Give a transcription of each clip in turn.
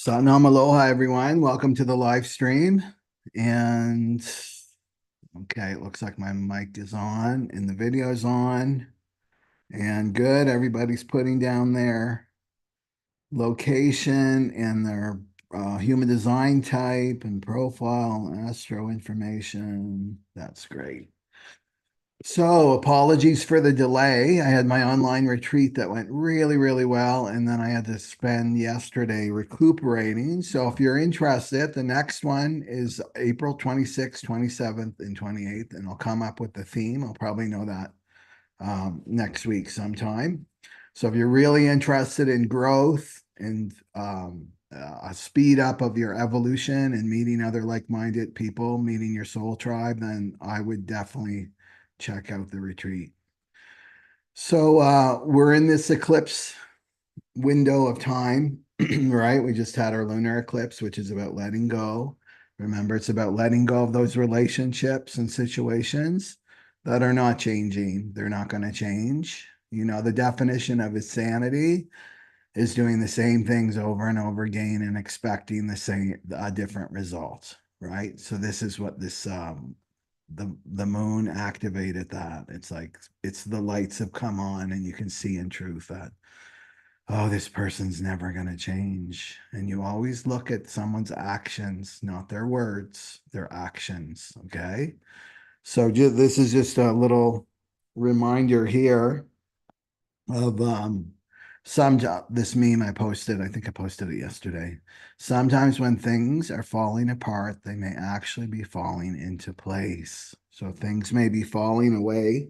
Satnam Aloha, everyone. Welcome to the live stream. And okay, it looks like my mic is on and the video is on. And good, everybody's putting down their location and their human design type and profile, astro information. That's great. So, apologies for the delay. I had my online retreat that went really, really well, and then I had to spend yesterday recuperating. So, if you're interested, the next one is April 26th, 27th, and 28th, and I'll come up with the theme. I'll probably know that next week sometime. So, if you're really interested in growth and a speed up of your evolution and meeting other like-minded people, meeting your soul tribe, then I would definitely check out the retreat. So we're in this eclipse window of time, right? We just had our lunar eclipse, which is about letting go. Remember, it's about letting go of those relationships and situations that are not changing. They're not going to change. You know, the definition of insanity is doing the same things over and over again and expecting the same, different results, right? So this is what this the moon activated that. It's like it's the lights have come on and you can see in truth that, oh, this person's never going to change. And you always look at someone's actions, not their words, their actions. Okay. So this is just a little reminder here of this meme I posted. I think I posted it yesterday. Sometimes when things are falling apart, they may actually be falling into place. So things may be falling away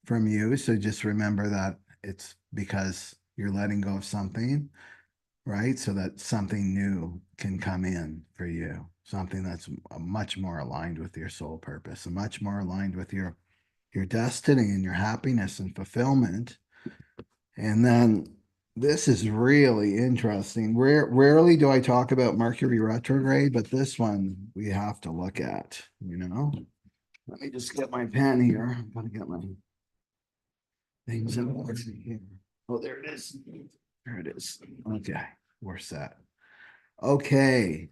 from you. So just remember that it's because you're letting go of something, right? So that something new can come in for you, something that's much more aligned with your soul purpose and much more aligned with your destiny and your happiness and fulfillment. And then this is really interesting. Rarely do I talk about Mercury retrograde, but this one we have to look at, you know. Let me just get my pen here. I'm gonna get my things in order here. Oh, there it is. There it is. Okay, we're set. Okay.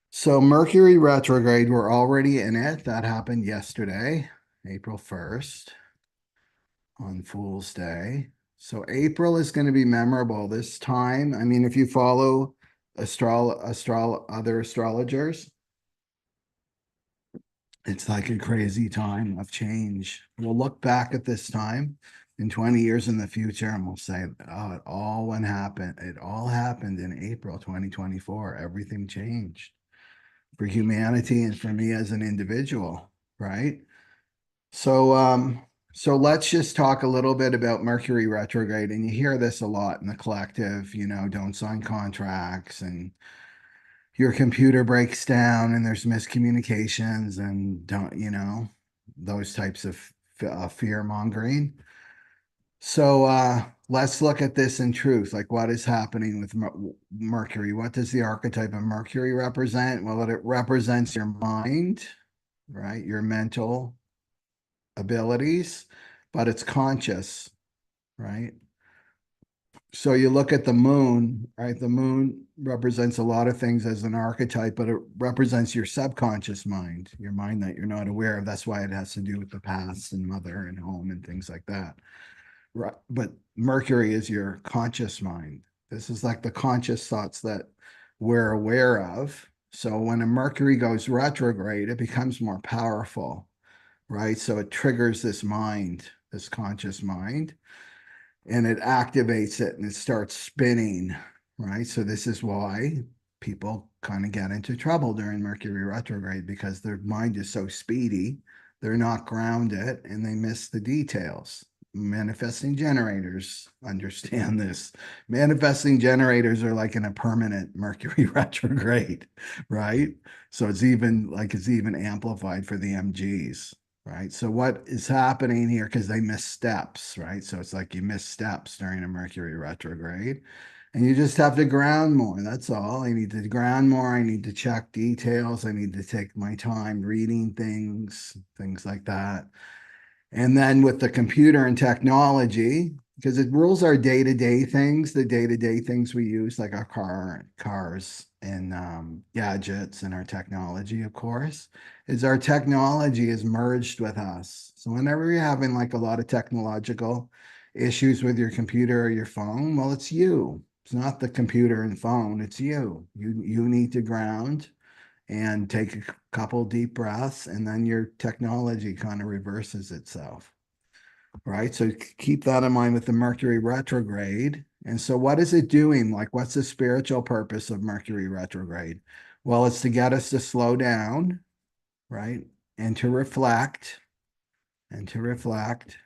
So Mercury retrograde, we're already in it. That happened yesterday, April 1st, on Fool's Day. So April is going to be memorable this time. I mean, if you follow other astrologers, it's like a crazy time of change. We'll look back at this time in 20 years in the future and we'll say, oh, it all happened. It all happened in April 2024. Everything changed for humanity and for me as an individual, right? So let's just talk a little bit about Mercury retrograde. And you hear this a lot in the collective, you know, don't sign contracts and your computer breaks down and there's miscommunications and don't, you know, those types of fear mongering. So let's look at this in truth. Like what is happening with Mercury? What does the archetype of Mercury represent? Well, it represents your mind, right? Your mental abilities, but it's conscious, right? So you look at the moon, right? The moon represents a lot of things as an archetype, but it represents your subconscious mind, your mind that you're not aware of. That's why it has to do with the past and mother and home and things like that. Right. But Mercury is your conscious mind. This is like the conscious thoughts that we're aware of. So when a Mercury goes retrograde, it becomes more powerful, right? So it triggers this mind, this conscious mind, and it activates it and it starts spinning, right? So this is why people kind of get into trouble during Mercury retrograde because their mind is so speedy, they're not grounded and they miss the details. Manifesting generators understand this. Manifesting generators are like in a permanent Mercury retrograde, right? So it's even amplified for the MGs, right? So what is happening here, because they miss steps, right? So it's like you miss steps during a Mercury retrograde and you just have to ground more. That's all. I need to ground more. I need to check details. I need to take my time reading things like that. And then with the computer and technology, because it rules our day-to-day things, the day-to-day things we use, like our cars and gadgets and our technology, of course, is our technology is merged with us. So whenever you're having like a lot of technological issues with your computer or your phone, well, it's you. It's not the computer and phone, it's you. You need to ground and take a couple deep breaths, and then your technology kind of reverses itself, right? So keep that in mind with the Mercury retrograde. And so, what is it doing? Like, what's the spiritual purpose of Mercury retrograde? Well, it's to get us to slow down, right? And to reflect, and to reflect,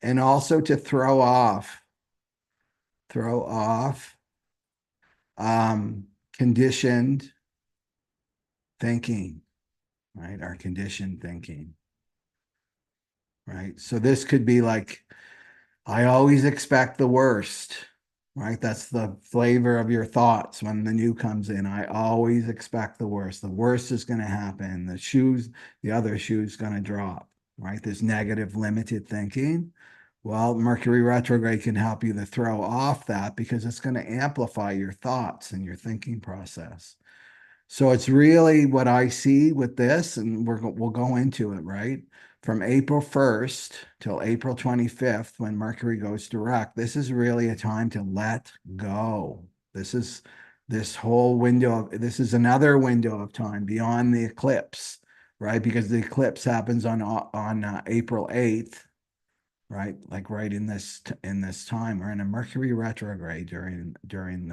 and also to throw off conditioned thinking, right? Our conditioned thinking, right? So this could be like, I always expect the worst, right? That's the flavor of your thoughts when the new comes in. I always expect the worst. The worst is going to happen. The other shoe's going to drop, right? This negative, limited thinking. Well, Mercury retrograde can help you to throw off that because it's going to amplify your thoughts and your thinking process. So it's really what I see with this, and we'll go into it, right? From April 1st till April 25th, when Mercury goes direct, this is really a time to let go. This whole this is another window of time beyond the eclipse, right? Because the eclipse happens on April 8th, right? Like right in this time, we're in a Mercury retrograde during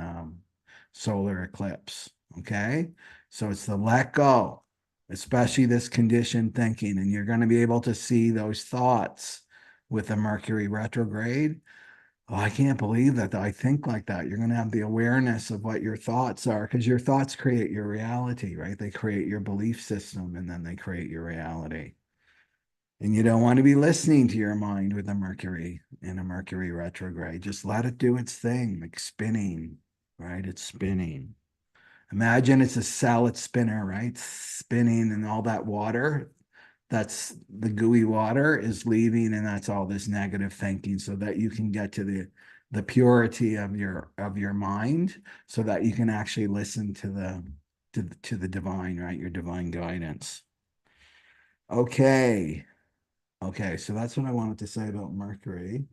solar eclipse. Okay, so it's the let go, especially this conditioned thinking, and you're going to be able to see those thoughts with the Mercury retrograde. Oh, I can't believe that I think like that. You're going to have the awareness of what your thoughts are because your thoughts create your reality, right? They create your belief system and then they create your reality. And you don't want to be listening to your mind with a Mercury in a Mercury retrograde. Just let it do its thing, like spinning, right? It's spinning. Imagine it's a salad spinner, right? Spinning and all that water, that's the gooey water is leaving, and that's all this negative thinking so that you can get to the purity of your mind so that you can actually listen to the divine, right? Your divine guidance. Okay. Okay, so that's what I wanted to say about Mercury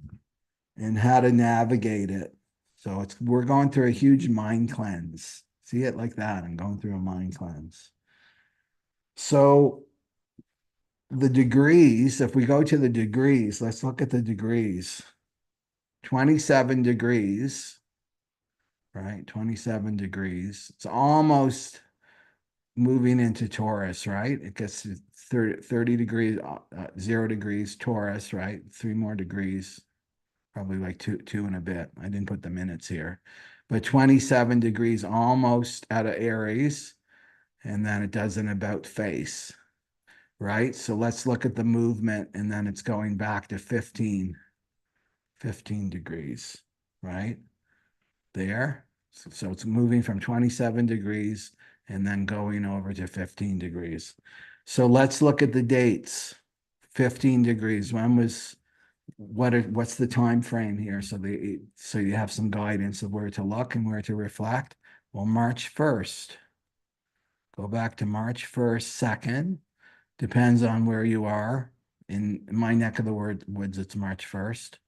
and how to navigate it. So we're going through a huge mind cleanse. See it like that. I'm going through a mind cleanse. So the degrees, if we go to the degrees, let's look at the degrees. 27 degrees, right? 27 degrees. It's almost moving into Taurus, right? It gets to 30 degrees, 0 degrees Taurus, right? 3 more degrees, probably like two and a bit. I didn't put the minutes here, but 27 degrees almost out of Aries, and then it does an about face, right? So let's look at the movement, and then it's going back to 15 degrees, right? There. So it's moving from 27 degrees and then going over to 15 degrees. So let's look at the dates. 15 degrees. What's the time frame here? So you have some guidance of where to look and where to reflect. Well, March 1st. Go back to March 1st, 2nd. Depends on where you are. In my neck of the woods, it's March 1st.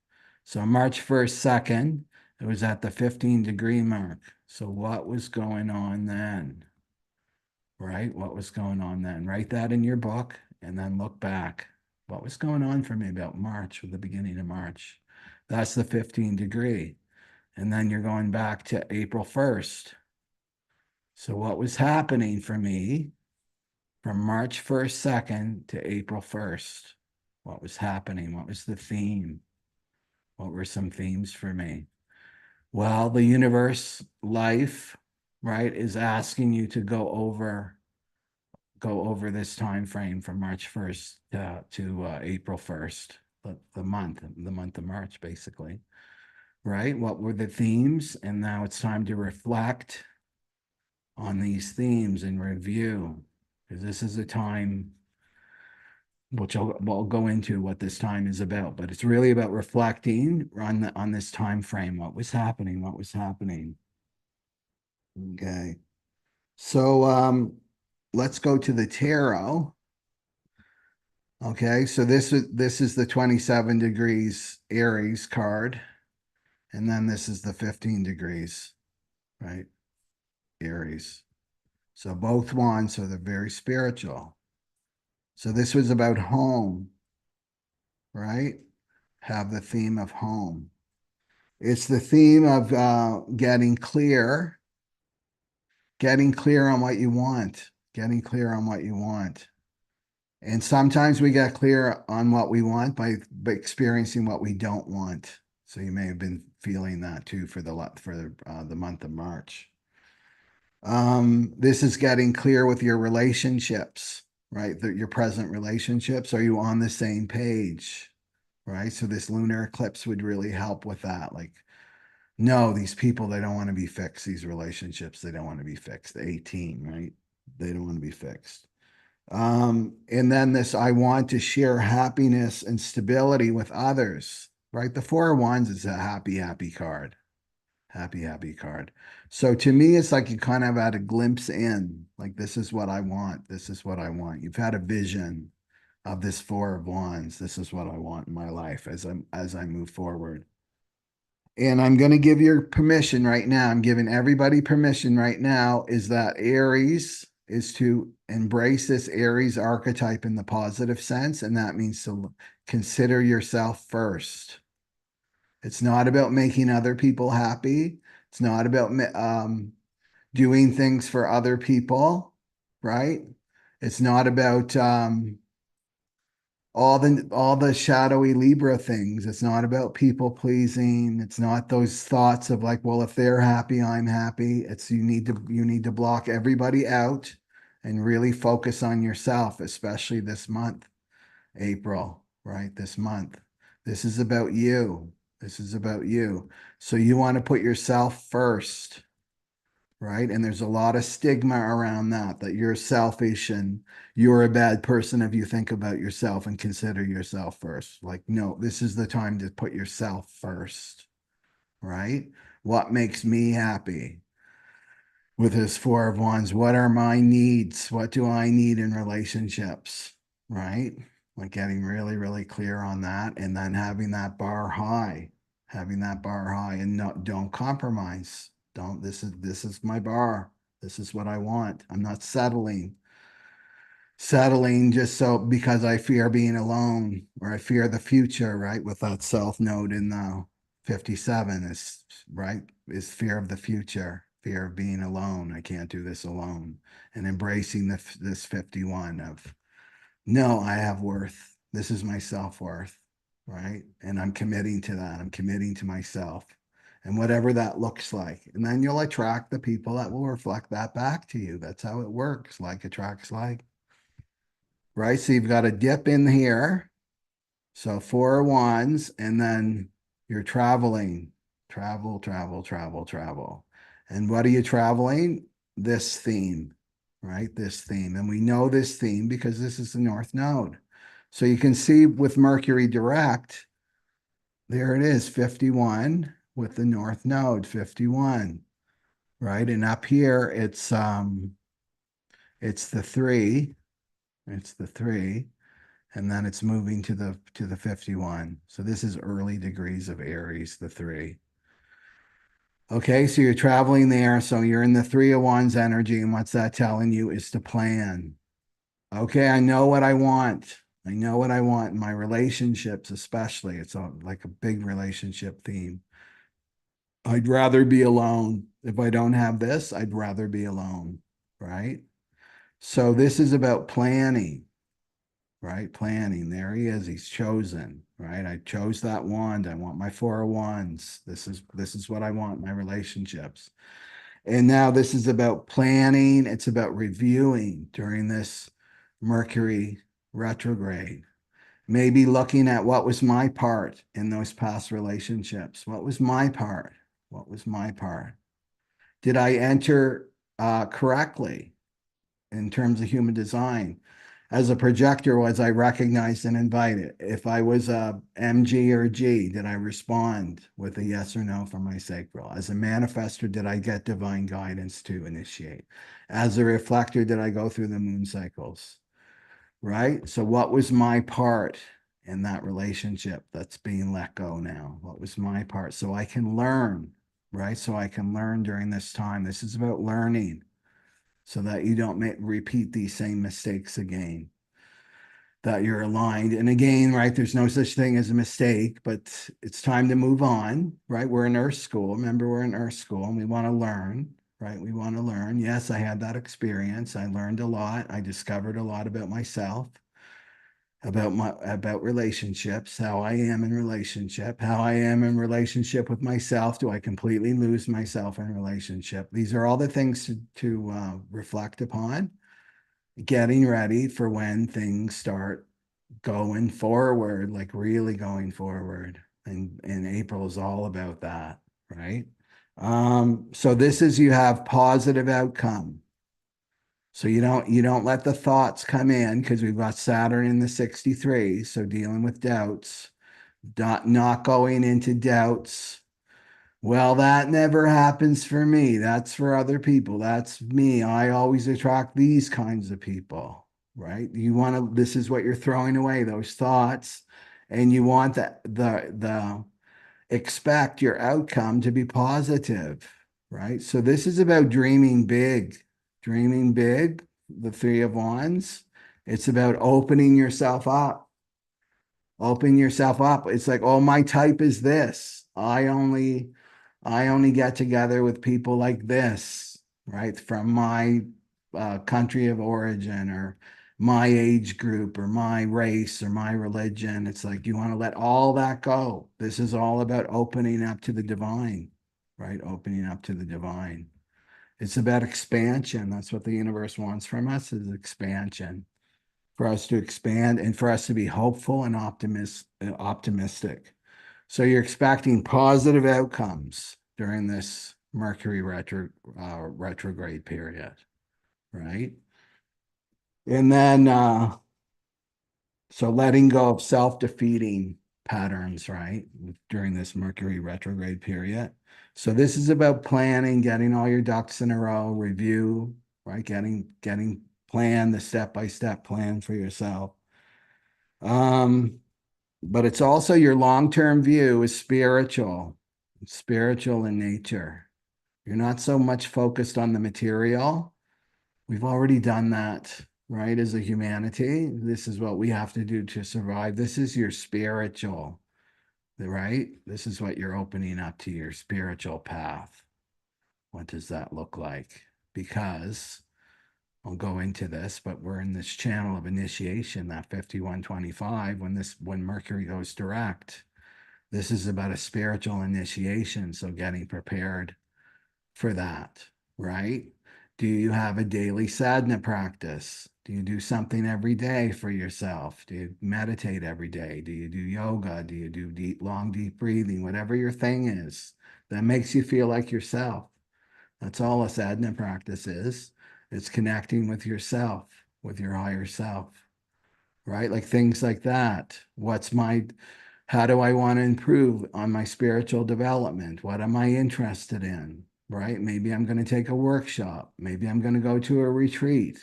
So March 1st, 2nd, it was at the 15-degree mark. So what was going on then? Right? What was going on then? Write that in your book and then look back. What was going on for me about March, or the beginning of March? That's the 15-degree. And then you're going back to April 1st. So what was happening for me from March 1st, 2nd to April 1st? What was happening? What was the theme? What were some themes for me? Well, the universe, life, right, is asking you to go over this time frame from March 1st to April 1st, the month of March, basically, right? What were the themes? And now it's time to reflect on these themes and review, because this is a time which we'll go into what this time is about, but it's really about reflecting on this time frame. What was happening? What was happening? Okay. So let's go to the tarot. Okay, so this is the 27 degrees Aries card, and then this is the 15 degrees, right? Aries. So both wands, so they're very spiritual. So this was about home, right? Have the theme of home. It's the theme of getting clear on what you want, getting clear on what you want. And sometimes we get clear on what we want by experiencing what we don't want. So you may have been feeling that too for the month of March. This is getting clear with your relationships, right? Your present relationships. Are you on the same page, right? So this lunar eclipse would really help with that. Like, no, these people, they don't want to be fixed. These relationships, they don't want to be fixed. 18, right? They don't want to be fixed. And then this, I want to share happiness and stability with others, right? The Four of Wands is a happy, happy card. Happy, happy card. So to me, it's like you kind of had a glimpse in, like, this is what I want. This is what I want. You've had a vision of this Four of Wands. This is what I want in my life as I move forward. And I'm going to give you permission right now. I'm giving everybody permission right now is that Aries is to embrace this Aries archetype in the positive sense. And that means to consider yourself first. It's not about making other people happy. It's not about doing things for other people, right? It's not about all the shadowy Libra things. It's not about people pleasing. It's not those thoughts of like, well, if they're happy, I'm happy. It's you need to block everybody out and really focus on yourself, especially this month, April, right? This month. This is about you. This is about you. So you want to put yourself first, right? And there's a lot of stigma around that you're selfish and you're a bad person if you think about yourself and consider yourself first. Like, no, this is the time to put yourself first, right? What makes me happy? With his Four of Wands, what are my needs? What do I need in relationships, right? Like getting really, really clear on that and then having that bar high and don't compromise. Don't, this is my bar. This is what I want. I'm not settling just so because I fear being alone or I fear the future, right? With that self node in the 57 is right, is fear of the future, fear of being alone. I can't do this alone. And embracing this 51 of no, I have worth. This is my self-worth, right? And I'm committing to that. I'm committing to myself. And whatever that looks like. And then you'll attract the people that will reflect that back to you. That's how it works. Like attracts like, right? So you've got a dip in here. So Four of Wands, and then you're traveling, travel. And what are you traveling? This theme, right? This theme. And we know this theme because this is the North Node. So you can see with Mercury direct, there it is, 51 with the North Node, 51, right? And up here, it's the three. It's the three. And then it's moving to the 51. So this is early degrees of Aries, the three. Okay, so you're traveling there. So you're in the Three of Wands energy. And what's that telling you is to plan. Okay, I know what I want. I know what I want in my relationships, especially. It's like a big relationship theme. I'd rather be alone. If I don't have this, I'd rather be alone, right? So this is about planning. Right? Planning. There he is. He's chosen, right? I chose that wand. I want my Four of Wands. This is what I want in my relationships. And now this is about planning. It's about reviewing during this Mercury retrograde. Maybe looking at what was my part in those past relationships. What was my part? What was my part? Did I enter correctly in terms of human design? as a projector, was I recognized and invited? If I was a MG or G, did I respond with a yes or no from my sacral? As a manifester, did I get divine guidance to initiate? As a reflector, did I go through the moon cycles? Right? So what was my part in that relationship that's being let go now? What was my part? So I can learn, right? So I can learn during this time. This is about learning so that you don't repeat these same mistakes again, that you're aligned. And again, right, there's no such thing as a mistake, but it's time to move on, right? We're in Earth School. Remember, we're in Earth School and we want to learn, right? We want to learn. Yes, I had that experience. I learned a lot. I discovered a lot about myself, about relationships, how I am in relationship with myself. Do I completely lose myself in relationship? These are all the things to reflect upon, getting ready for when things start going forward, like really going forward. And April is all about that, right? So this is, you have positive outcome. So you don't let the thoughts come in, because we've got Saturn in the 63. So dealing with doubts, not going into doubts. Well, that never happens for me. That's for other people. That's me. I always attract these kinds of people, right? This is what you're throwing away, those thoughts. And you want the expect your outcome to be positive, right? So this is about dreaming big, the Three of Wands. It's about opening yourself up. It's like, oh, my type is this. I only get together with people like this, right? From my country of origin, or my age group, or my race, or my religion. It's like you want to let all that go. This is all about opening up to the divine, right? Opening up to the divine. It's about expansion. That's what the universe wants from us, is expansion, for us to expand and for us to be hopeful and optimistic. So you're expecting positive outcomes during this Mercury retrograde period, right? And then, so letting go of self-defeating patterns, right? During this Mercury retrograde period. So this is about planning, getting all your ducks in a row, review, right? Getting plan, the step-by-step plan for yourself. But it's also your long-term view is spiritual in nature. You're not so much focused on the material. We've already done that, right? As a humanity, this is what we have to do to survive. This is your spiritual, right? This is what you're opening up to, your spiritual path. What does that look like? Because I'll go into this, but we're in this channel of initiation, that 5125, when Mercury goes direct. This is about a spiritual initiation, so getting prepared for that, right? Do you have a daily sadhana practice? Do you do something every day for yourself? Do you meditate every day? Do you do yoga? Do you do long, deep breathing? Whatever your thing is that makes you feel like yourself. That's all a sadhana practice is. It's connecting with yourself, with your higher self, right? Like things like that. How do I want to improve on my spiritual development? What am I interested in, right? Maybe I'm going to take a workshop. Maybe I'm going to go to a retreat.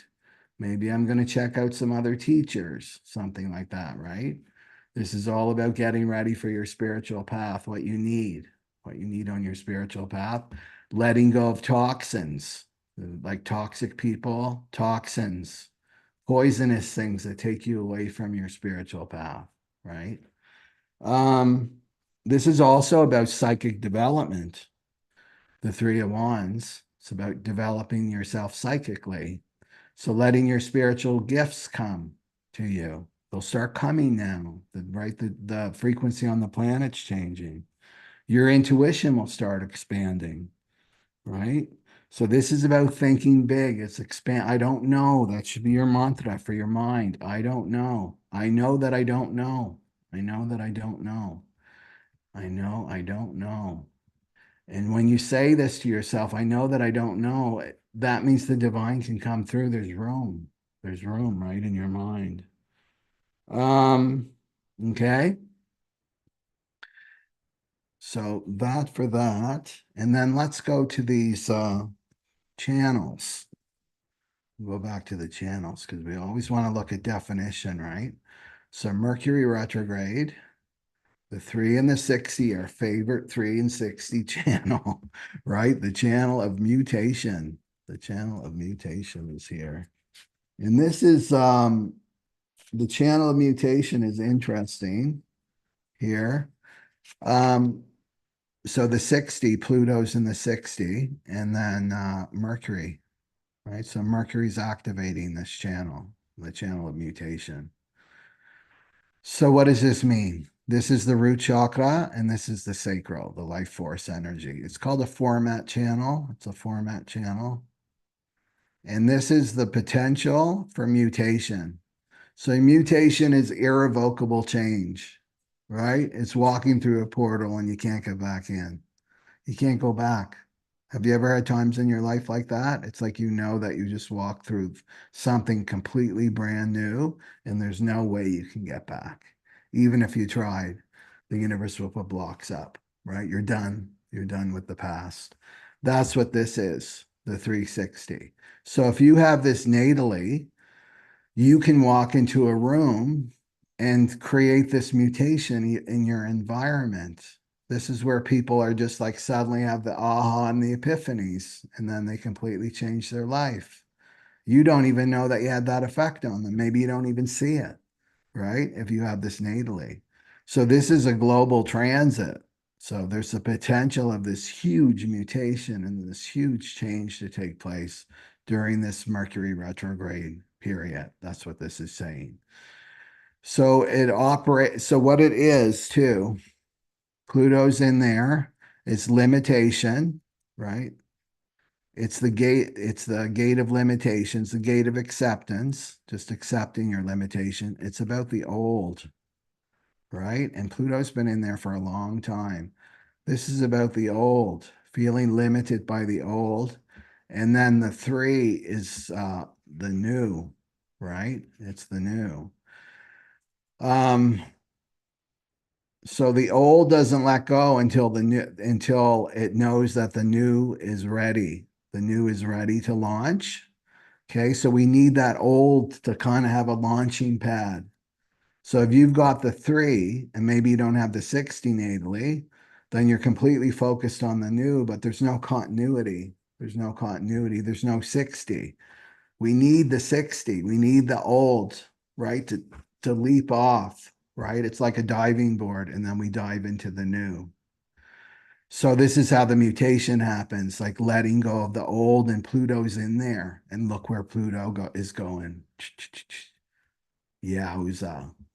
Maybe I'm going to check out some other teachers, something like that, right? This is all about getting ready for your spiritual path, what you need on your spiritual path, letting go of toxins, like toxic people, toxins, poisonous things that take you away from your spiritual path, right? Um, this is also about psychic development, the Three of Wands. It's about developing yourself psychically. So letting your spiritual gifts come to you. They'll start coming now, right? The frequency on the planet's changing. Your intuition will start expanding, right? So this is about thinking big. It's expand. I don't know. That should be your mantra for your mind. I don't know. I know that I don't know. I know that I don't know. I know I don't know. And when you say this to yourself, I know that I don't know, that means the divine can come through. There's room. There's room, right, in your mind. Um, okay. So that for that. And then let's go to these channels. Go back to the channels because we always want to look at definition, right? So Mercury retrograde, the 3 and the 60 are favorite 3 and 60 channel, right? The channel of mutation. The channel of mutation is here. And this is the channel of mutation is interesting here. Um, so the 60, Pluto's in the 60, and then Mercury, right? So Mercury's activating this channel, the channel of mutation. So what does this mean? This is the root chakra, and this is the sacral, the life force energy. It's called a format channel. It's a format channel. And this is the potential for mutation. So mutation is irrevocable change, right? It's walking through a portal and you can't get back in. You can't go back. Have you ever had times in your life like that? It's like you know that you just walked through something completely brand new and there's no way you can get back. Even if you tried, the universe will put blocks up, right? You're done. You're done with the past. That's what this is, the 360. So if you have this natally, you can walk into a room and create this mutation in your environment. This is where people are just like suddenly have the aha and the epiphanies, and then they completely change their life. You don't even know that you had that effect on them. Maybe you don't even see it, right? If you have this natally. So this is a global transit. So there's the potential of this huge mutation and this huge change to take place during this Mercury retrograde period. That's what this is saying. So it operates, so what it is too, Pluto's in there, it's limitation, right? It's the gate of limitations, the gate of acceptance, just accepting your limitation. It's about the old, right? And Pluto's been in there for a long time. This is about the old, feeling limited by the old. And then the 3 is the new, right? It's the new. Um, so the old doesn't let go until the new, until it knows that the new is ready. The new is ready to launch. Okay, so we need that old to kind of have a launching pad. So if you've got the 3 and maybe you don't have the 60 natally, then you're completely focused on the new, but there's no continuity. There's no continuity. There's no 60. We need the 60. We need the old, right? To leap off, right? It's like a diving board, and then we dive into the new. So this is how the mutation happens, like letting go of the old, and Pluto's in there. And look where is going. Yeah, it was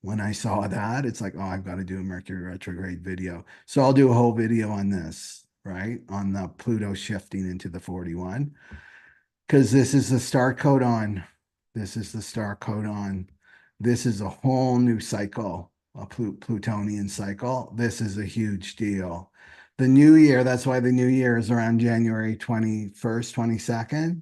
when I saw that, it's like, oh, I've got to do a Mercury retrograde video. So I'll do a whole video on this, right? On the Pluto shifting into the 41. Because this is the star codon. This is the star codon. This is a whole new cycle, a Plutonian cycle. This is a huge deal. The new year, that's why the new year is around January 21st, 22nd,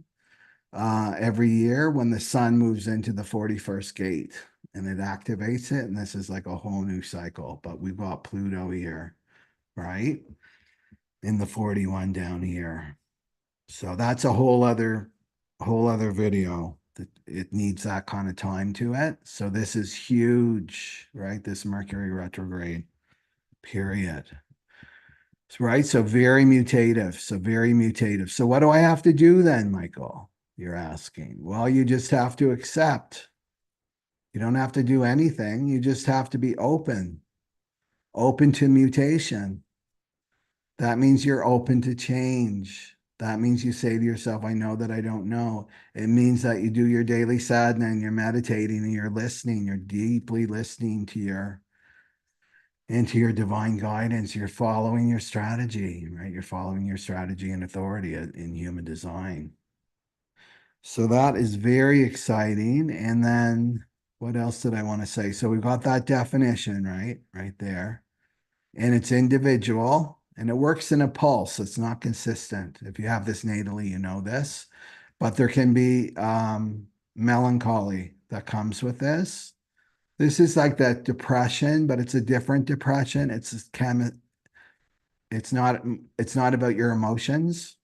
every year when the sun moves into the 41st gate and it activates it. And this is like a whole new cycle. But we've got Pluto here, right? In the 41 down here. So that's a whole other video. It needs that kind of time to it. So this is huge, right? This Mercury retrograde period. Right? So very mutative. So very mutative. So what do I have to do then, Michael? You're asking. Well, you just have to accept. You don't have to do anything. You just have to be open to mutation. That means you're open to change. That means you say to yourself, I know that I don't know. It means that you do your daily sadhana and you're meditating and you're listening. You're deeply listening to into your divine guidance. You're following your strategy, right? You're following your strategy and authority in human design. So that is very exciting. And then what else did I want to say? So we've got that definition, right? Right there. And it's individual and it works in a pulse. It's not consistent. If you have this natally, you know this, but there can be melancholy that comes with this. This is like that depression, but it's a different depression. It's not about your emotions,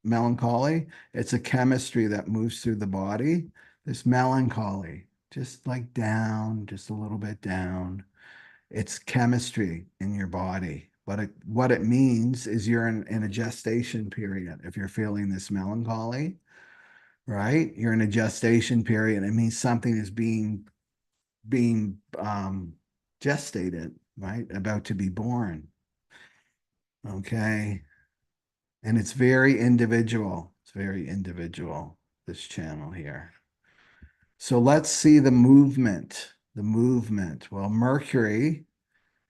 melancholy. It's a chemistry that moves through the body. This melancholy, just like down, just a little bit down. It's chemistry in your body. But what it means is you're in a gestation period. If you're feeling this melancholy, right? You're in a gestation period. It means something is being gestated, right? About to be born. Okay. And it's very individual. It's very individual, this channel here. So let's see the movement. The movement. Well, Mercury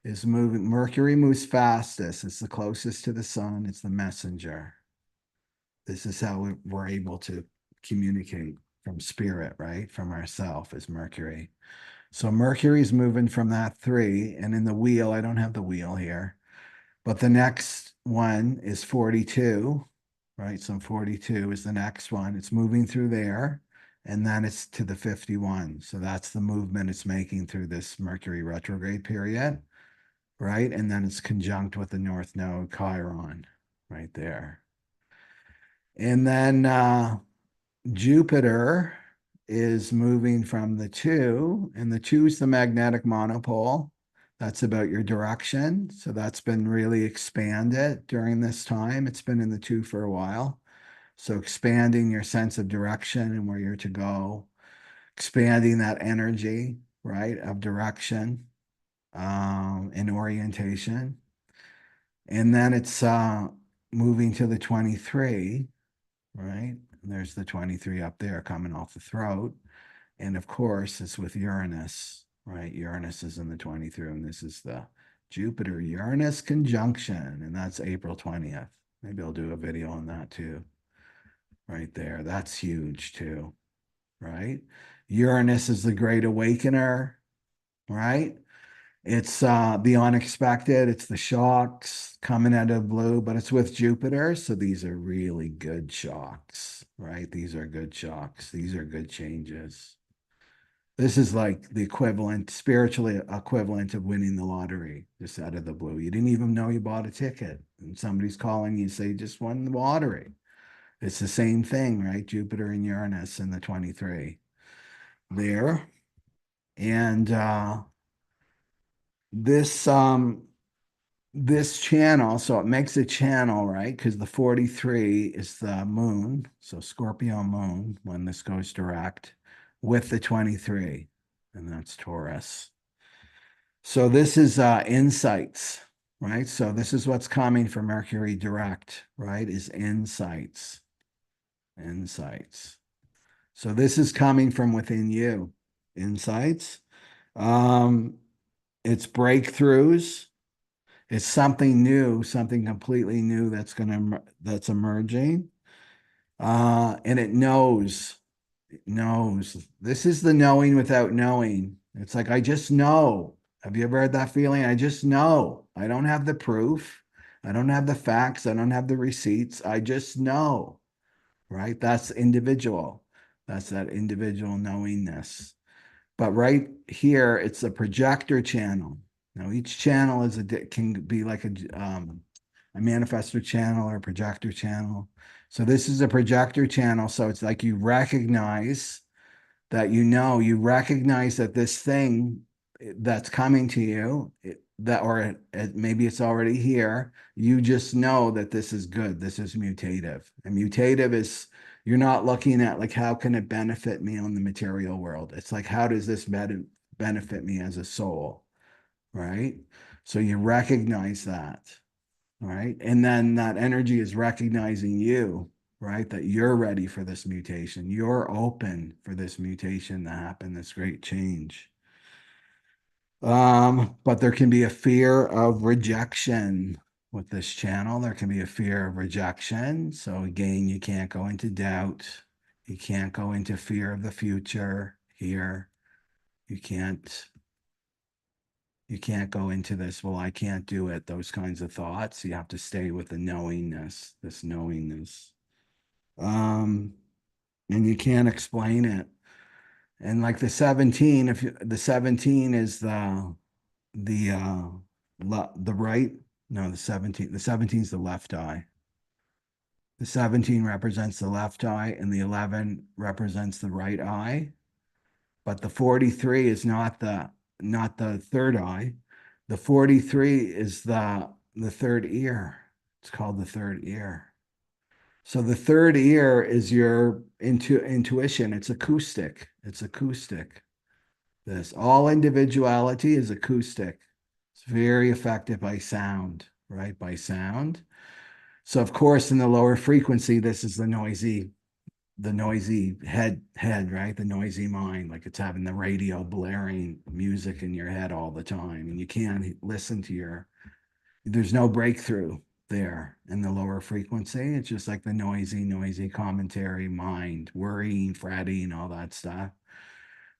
is moving. Mercury moves fastest. It's the closest to the sun. It's the messenger. This is how we're able to communicate from spirit, right? From ourself is Mercury. So Mercury's moving from that 3. And in the wheel, I don't have the wheel here, but the next one is 42, right? So 42 is the next one. It's moving through there. And then it's to the 51. So that's the movement it's making through this Mercury retrograde period, right? And then it's conjunct with the North Node Chiron right there. And then Jupiter is moving from the 2, and the 2 is the magnetic monopole. That's about your direction. So that's been really expanded during this time. It's been in the 2 for a while. So expanding your sense of direction and where you're to go, expanding that energy, right, of direction and orientation. And then it's moving to the 23, right? And there's the 23 up there coming off the throat. And of course, it's with Uranus, right? Uranus is in the 23, and this is the Jupiter Uranus conjunction, and that's April 20th. Maybe I'll do a video on that too, right there. That's huge too, right? Uranus is the great awakener, right? It's the unexpected, it's the shocks coming out of blue, but it's with Jupiter. So these are really good shocks, right? These are good shocks. These are good changes. This is like the equivalent, spiritually equivalent of winning the lottery just out of the blue. You didn't even know you bought a ticket, and somebody's calling you, say, just won the lottery. It's the same thing, right? Jupiter and Uranus in the 23 there. And this this channel, so it makes a channel, right? Because the 43 is the moon, so Scorpio moon when this goes direct with the 23, and that's Taurus. So this is insights, right? So this is what's coming for Mercury direct, right? Is insights, insights. So this is coming from within you, insights. It's breakthroughs. It's something new, something completely new that's emerging. And it knows. It knows. This is the knowing without knowing. It's like I just know. Have you ever had that feeling? I just know. I don't have the proof. I don't have the facts. I don't have the receipts. I just know. Right? That's individual. That's that individual knowingness. But right here, it's a projector channel. Now, each channel is can be like a manifestor channel or a projector channel. So this is a projector channel. So it's like you recognize that you recognize that this thing that's coming to you, maybe it's already here. You just know that this is good. This is mutative. And mutative is you're not looking at like how can it benefit me on the material world. It's like how does this benefit me as a soul, right? So you recognize that, right? And then that energy is recognizing you, right? That you're ready for this mutation. You're open for this mutation to happen, this great change. But there can be a fear of rejection with this channel. There can be a fear of rejection. So again, you can't go into doubt. You can't go into fear of the future here. You can't go into this, well, I can't do it, those kinds of thoughts. You have to stay with the knowingness, this knowingness. And you can't explain it. And like the 17, if the 17 is the right, no, the 17 is the left eye. The 17 represents the left eye and the 11 represents the right eye. But the 43 is not the third eye. The 43 is the third ear. It's called the third ear. So the third ear is your intuition. It's acoustic. It's acoustic. This all individuality is acoustic. It's very affected by sound, right? By sound. So of course, in the lower frequency, this is the noisy head, right? The noisy mind, like it's having the radio blaring music in your head all the time, and you can't listen to there's no breakthrough there in the lower frequency. It's just like the noisy commentary mind, worrying, fretting, all that stuff.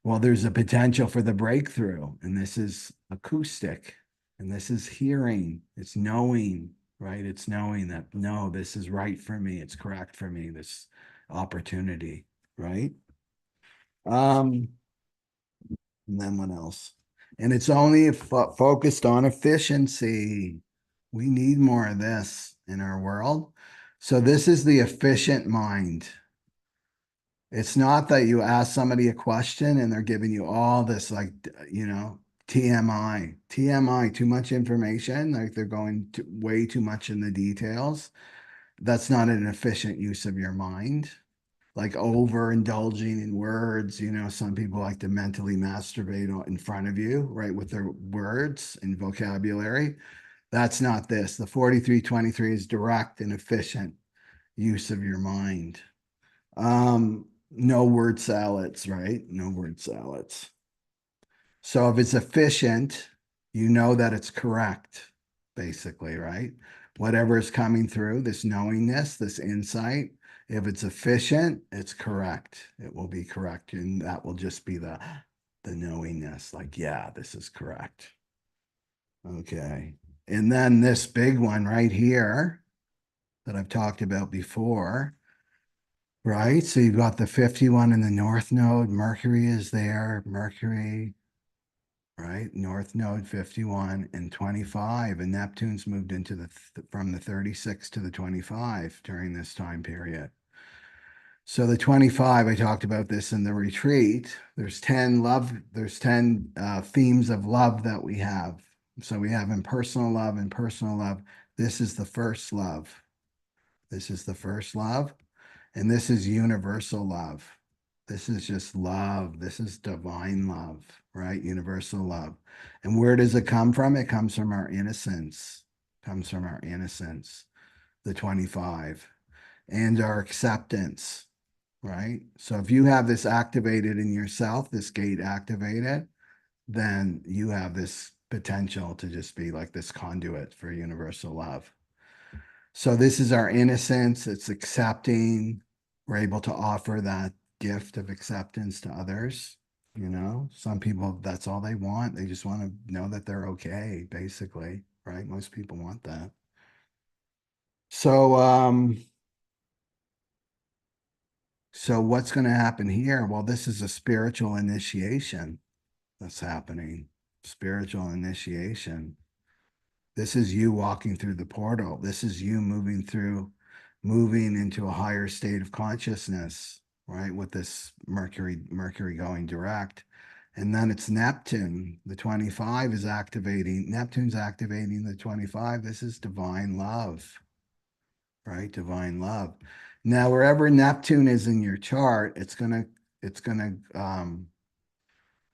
Well, there's a potential for the breakthrough, and this is acoustic, and this is hearing, it's knowing, right? It's knowing that, no, this is right for me, it's correct for me, this opportunity, right? And then what else? And it's only focused on efficiency. We need more of this in our world. So this is the efficient mind. It's not that you ask somebody a question and they're giving you all this, like, TMI, too much information, like they're going way too much in the details. That's not an efficient use of your mind. Like overindulging in words, some people like to mentally masturbate in front of you, right, with their words and vocabulary. That's not this. The 4323 is direct and efficient use of your mind. No word salads, right? No word salads. So if it's efficient, you know that it's correct, basically, right? Whatever is coming through, this knowingness, this insight, if it's efficient, it's correct. It will be correct. And that will just be the knowingness, like, yeah, this is correct. Okay. And then this big one right here that I've talked about before, right? So you've got the 51 in the north node. Mercury is there. Mercury, right? North node 51 and 25. And Neptune's moved into from the 36 to the 25 during this time period. So the 25, I talked about this in the retreat. There's 10 themes of love that we have. So we have impersonal love and personal love. This is the first love. This is the first love. And this is universal love. This is just love. This is divine love, right? Universal love. And where does it come from? It comes from our innocence. It comes from our innocence, the 25, and our acceptance, right? So if you have this activated in yourself, this gate activated, then you have this potential to just be like this conduit for universal love. So this is our innocence. It's accepting. We're able to offer that gift of acceptance to others. Some people, that's all they want. They just want to know that they're okay, basically, right? Most people want that. So what's going to happen here? Well, this is a spiritual initiation that's happening. Spiritual initiation. This is you walking through the portal. This is you moving into a higher state of consciousness, right? With this Mercury going direct. And then it's Neptune. The 25 is activating. Neptune's activating the 25. This is divine love, right? Divine love. Now, wherever Neptune is in your chart,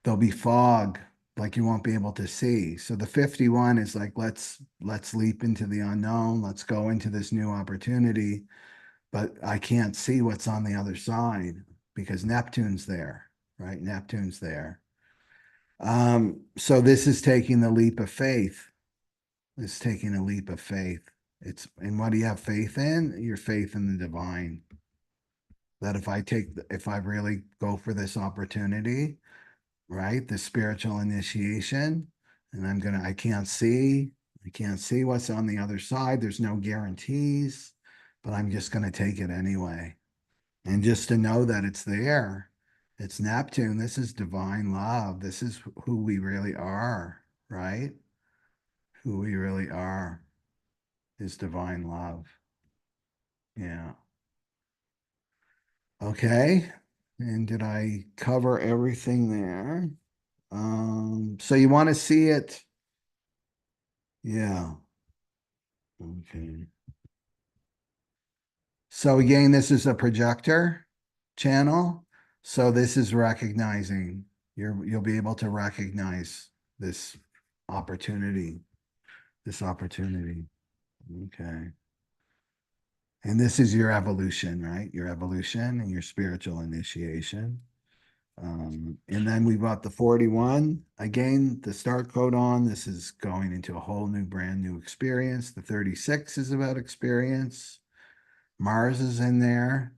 there'll be fog, like you won't be able to see. So the 51 is like, let's leap into the unknown. Let's go into this new opportunity. But I can't see what's on the other side because Neptune's there, right? Neptune's there. So this is taking the leap of faith. It's taking a leap of faith. And what do you have faith in? Your faith in the divine. That if I really go for this opportunity, right? The spiritual initiation, and I can't see what's on the other side. There's no guarantees, but I'm just going to take it anyway. And just to know that it's there It's Neptune. This is divine love. This is who we really are, right? Who we really are is divine love. Yeah. Okay. And did I cover everything there? So you want to see it? Yeah. Okay. So again, this is a projector channel. So this is recognizing you'll be able to recognize this opportunity, this opportunity. Okay. And this is your evolution, right? Your evolution and your spiritual initiation. And then we've got the 41. Again, the start code on. This is going into a whole new, brand new experience. The 36 is about experience. Mars is in there.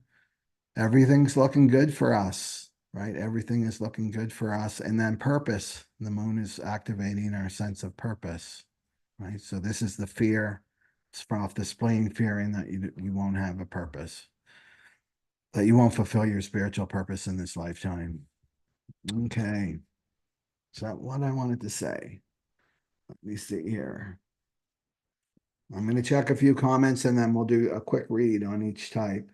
Everything's looking good for us, right? Everything is looking good for us. And then purpose. The moon is activating our sense of purpose, right? So this is the fear. It's off displaying fearing that you won't have a purpose, that you won't fulfill your spiritual purpose in this lifetime. Okay. So what I wanted to say, let me see here. I'm going to check a few comments and then we'll do a quick read on each type.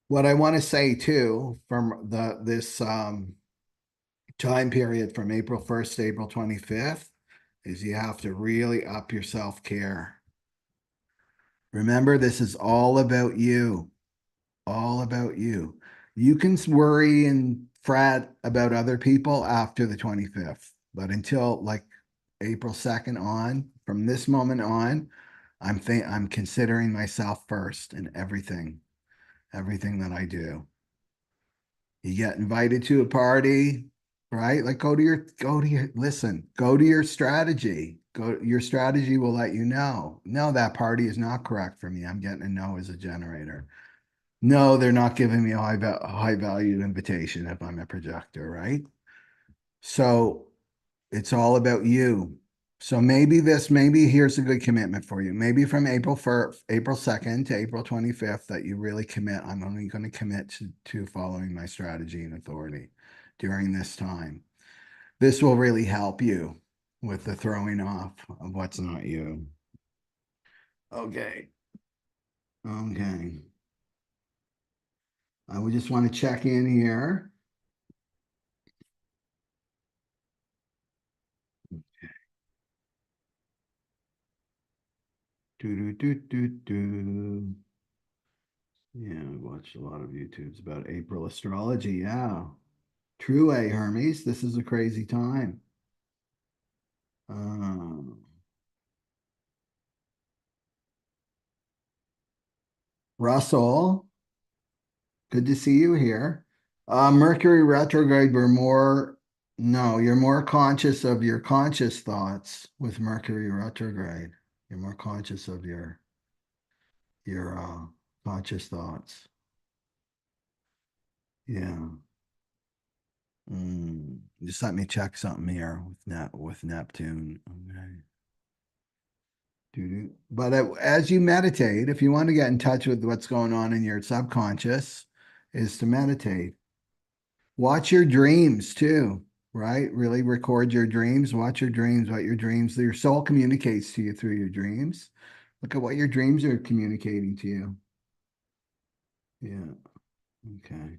What I want to say too, from this time period from April 1st to April 25th, is you have to really up your self-care. Remember, this is all about you. All about you. You can worry and fret about other people after the 25th, but until like April 2nd on, from this moment on, I'm considering myself first in everything that I do. You get invited to a party, right? Like go to your strategy. Your strategy will let you know. No, that party is not correct for me. I'm getting a no as a generator. No, they're not giving me a high value invitation if I'm a projector, right? So it's all about you. So maybe here's a good commitment for you. Maybe from April 2nd to April 25th that you really commit. I'm only going to commit to following my strategy and authority during this time. This will really help you with the throwing off of what's not you. Okay. Okay. I would just want to check in here. Do do do do do. Yeah, I watched a lot of YouTubes about April astrology. Yeah. True, Hermes. This is a crazy time. Uh, Russell, good to see you here. Mercury retrograde, no, you're more conscious of your conscious thoughts with Mercury retrograde. You're more conscious of your conscious thoughts. Yeah. Just let me check something here with Neptune. Okay. But as you meditate, if you want to get in touch with what's going on in your subconscious, is to meditate. Watch your dreams too, right? Really record your dreams. Watch your dreams, what your dreams, your soul communicates to you through your dreams. Look at what your dreams are communicating to you. Yeah. Okay.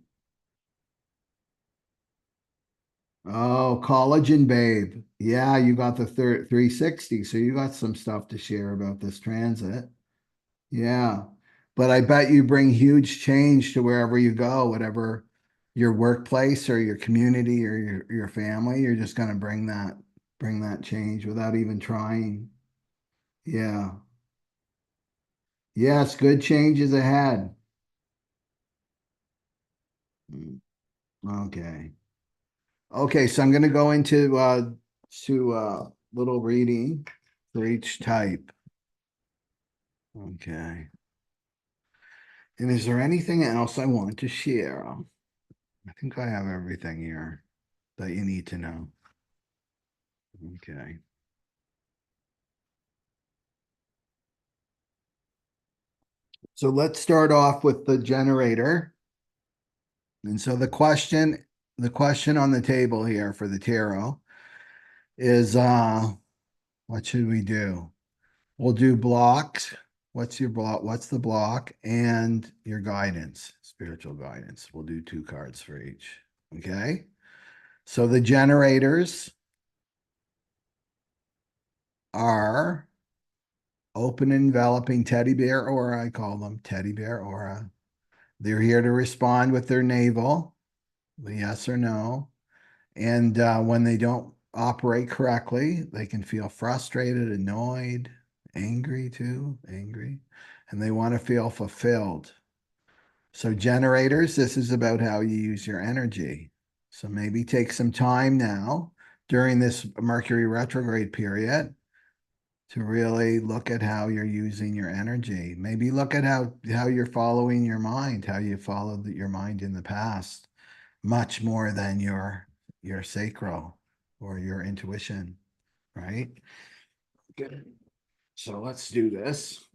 Oh, collagen babe. Yeah, you got the 360. So you got some stuff to share about this transit. Yeah. But I bet you bring huge change to wherever you go, whatever your workplace or your community or your family, you're just going to bring that change without even trying. Yeah. Yes, good changes ahead. Mm, okay. Okay, so I'm going to go into little reading for each type. Okay. And is there anything else I want to share? I think I have everything here that you need to know. Okay. So let's start off with the generator. And so the question on the table here for the tarot is what should we do? We'll do blocks. What's your block? What's the block? And your guidance, spiritual guidance. We'll do 2 cards for each. Okay. So the generators are open enveloping teddy bear aura. I call them teddy bear aura. They're here to respond with their navel, the yes or no. And when they don't operate correctly, they can feel frustrated, annoyed, angry too, angry, and they want to feel fulfilled. So, generators, this is about how you use your energy. So, maybe take some time now during this Mercury retrograde period to really look at how you're using your energy. Maybe look at how you're following your mind, how you followed your mind in the past, much more than your sacral or your intuition, right? Good. So let's do this.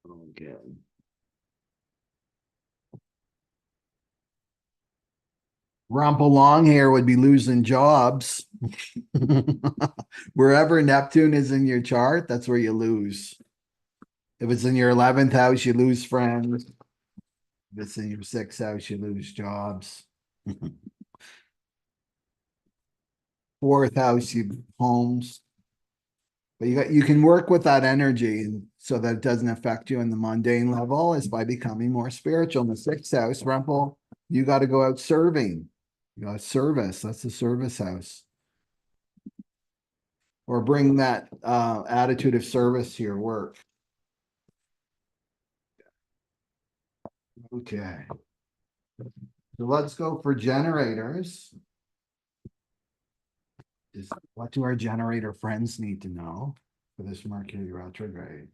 Okay. Rumple long hair would be losing jobs. Wherever Neptune is in your chart, that's where you lose. If it's in your 11th house, you lose friends. If it's in your 6th house, you lose jobs. 4th house, you homes. But you can work with that energy so that it doesn't affect you in the mundane level is by becoming more spiritual. In the 6th house, Rumple, you got to go out serving. You got service. That's the service house. Or bring that attitude of service to your work. Okay. So let's go for generators. What do our generator friends need to know for this Mercury retrograde?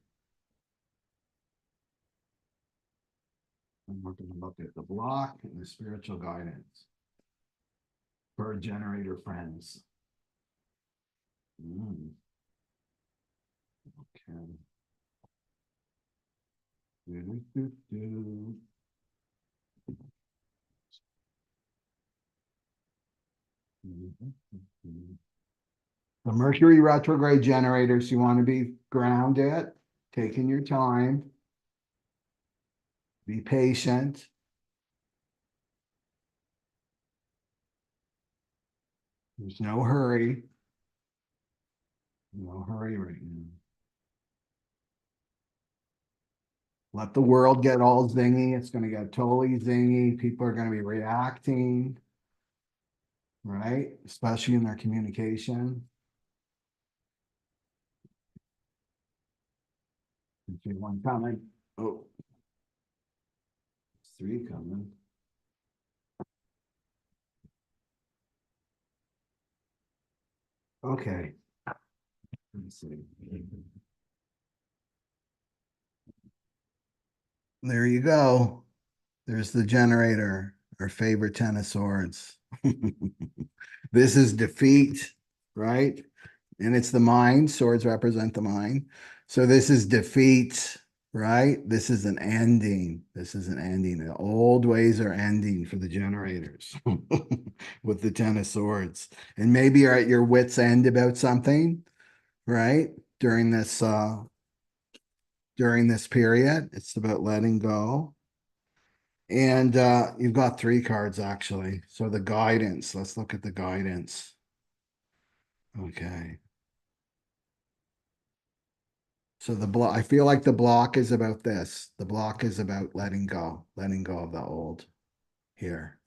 And we're going to look at the block and the spiritual guidance for our generator friends. Okay. The Mercury retrograde generators, you want to be grounded, taking your time, be patient. There's no hurry. No hurry right now. Let the world get all zingy. It's going to get totally zingy. People are going to be reacting, right? Especially in their communication. Okay, one coming. Oh, 3 coming. Okay. Let's see. There you go. There's the generator, our favorite 10 of swords. This is defeat, right? And it's the mind. Swords represent the mind. So this is defeat, right? This is an ending. This is an ending. The old ways are ending for the generators with the 10 of swords. And maybe you're at your wit's end about something, right? During this period. It's about letting go. And you've got 3 cards actually. So the guidance, let's look at the guidance. Okay. So I feel like the block is about this. The block is about letting go of the old here.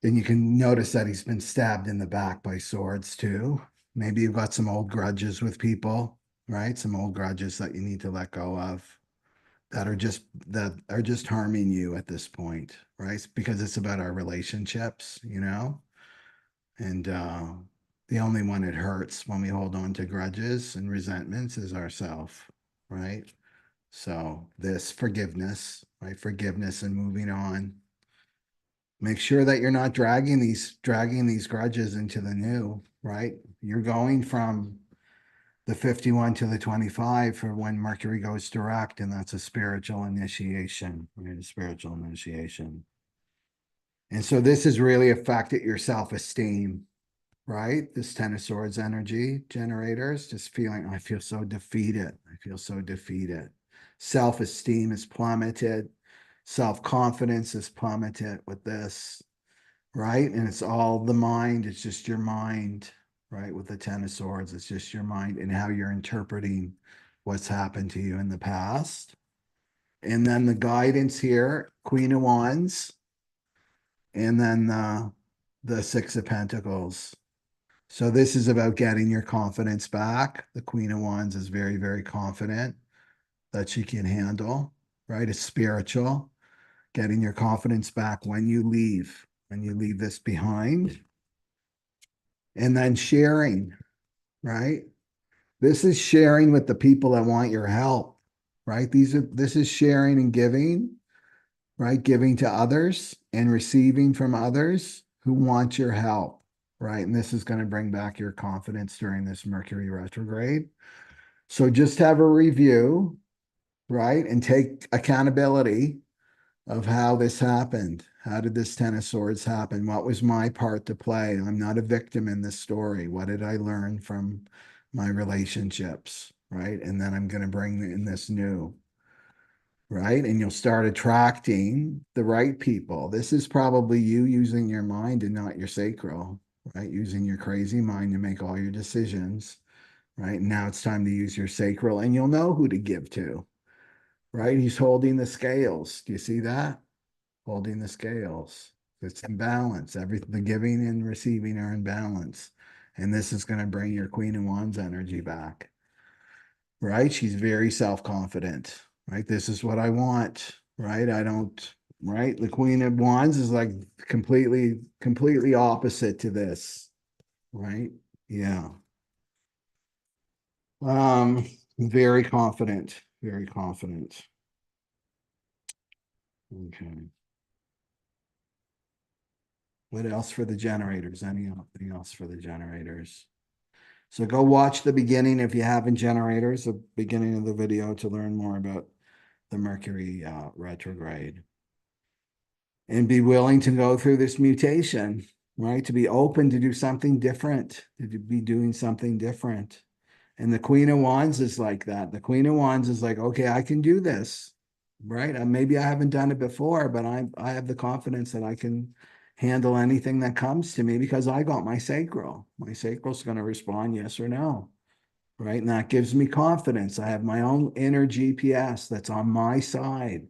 Then you can notice that he's been stabbed in the back by swords too. Maybe you've got some old grudges with people, right? Some old grudges that you need to let go of that are just harming you at this point, right? Because it's about our relationships, and the only one it hurts when we hold on to grudges and resentments is ourself, right? So this forgiveness, right? Forgiveness and moving on. Make sure that you're not dragging these grudges into the new, right? You're going from the 51 to the 25 for when Mercury goes direct, and that's a spiritual initiation, right? A spiritual initiation. And so this has really affected your self-esteem, right? This Ten of Swords energy generators, just feeling, I feel so defeated. I feel so defeated. Self-esteem is plummeted. Self-confidence is plummeted with this, right? And it's all the mind. It's just your mind, right? With the Ten of Swords, it's just your mind and how you're interpreting what's happened to you in the past. And then the guidance here, Queen of Wands, and then the Six of Pentacles. So this is about getting your confidence back. The Queen of Wands is very, very confident that she can handle, right? It's spiritual, getting your confidence back when you leave this behind. And then sharing, right? This is sharing with the people that want your help, right? This is sharing and giving, right? Giving to others and receiving from others who want your help, right? And this is going to bring back your confidence during this Mercury retrograde. So just have a review, right? And take accountability of how this happened. How did this Ten of Swords happen? What was my part to play? I'm not a victim in this story. What did I learn from my relationships, right? And then I'm going to bring in this new, right? And you'll start attracting the right people. This is probably you using your mind and not your sacral, right? Using your crazy mind to make all your decisions, right? Now it's time to use your sacral, and you'll know who to give to, right? He's holding the scales. Do you see that? Holding the scales. It's in balance. The giving and receiving are in balance. And this is going to bring your Queen of Wands energy back, right? She's very self-confident, right? This is what I want, right? I don't, right? The Queen of Wands is like completely opposite to this, right? Yeah. Very confident, very confident. Okay. What else for the generators? Anything else for the generators? So go watch the beginning if you haven't, generators, the beginning of the video to learn more about the Mercury retrograde. And be willing to go through this mutation, right? To be open to do something different, to be doing something different. And the Queen of Wands is like that. The Queen of Wands is like, okay, I can do this, right? Maybe I haven't done it before, but I have the confidence that I can handle anything that comes to me because I got my sacral. My sacral's going to respond yes or no, right? And that gives me confidence. I have my own inner GPS that's on my side,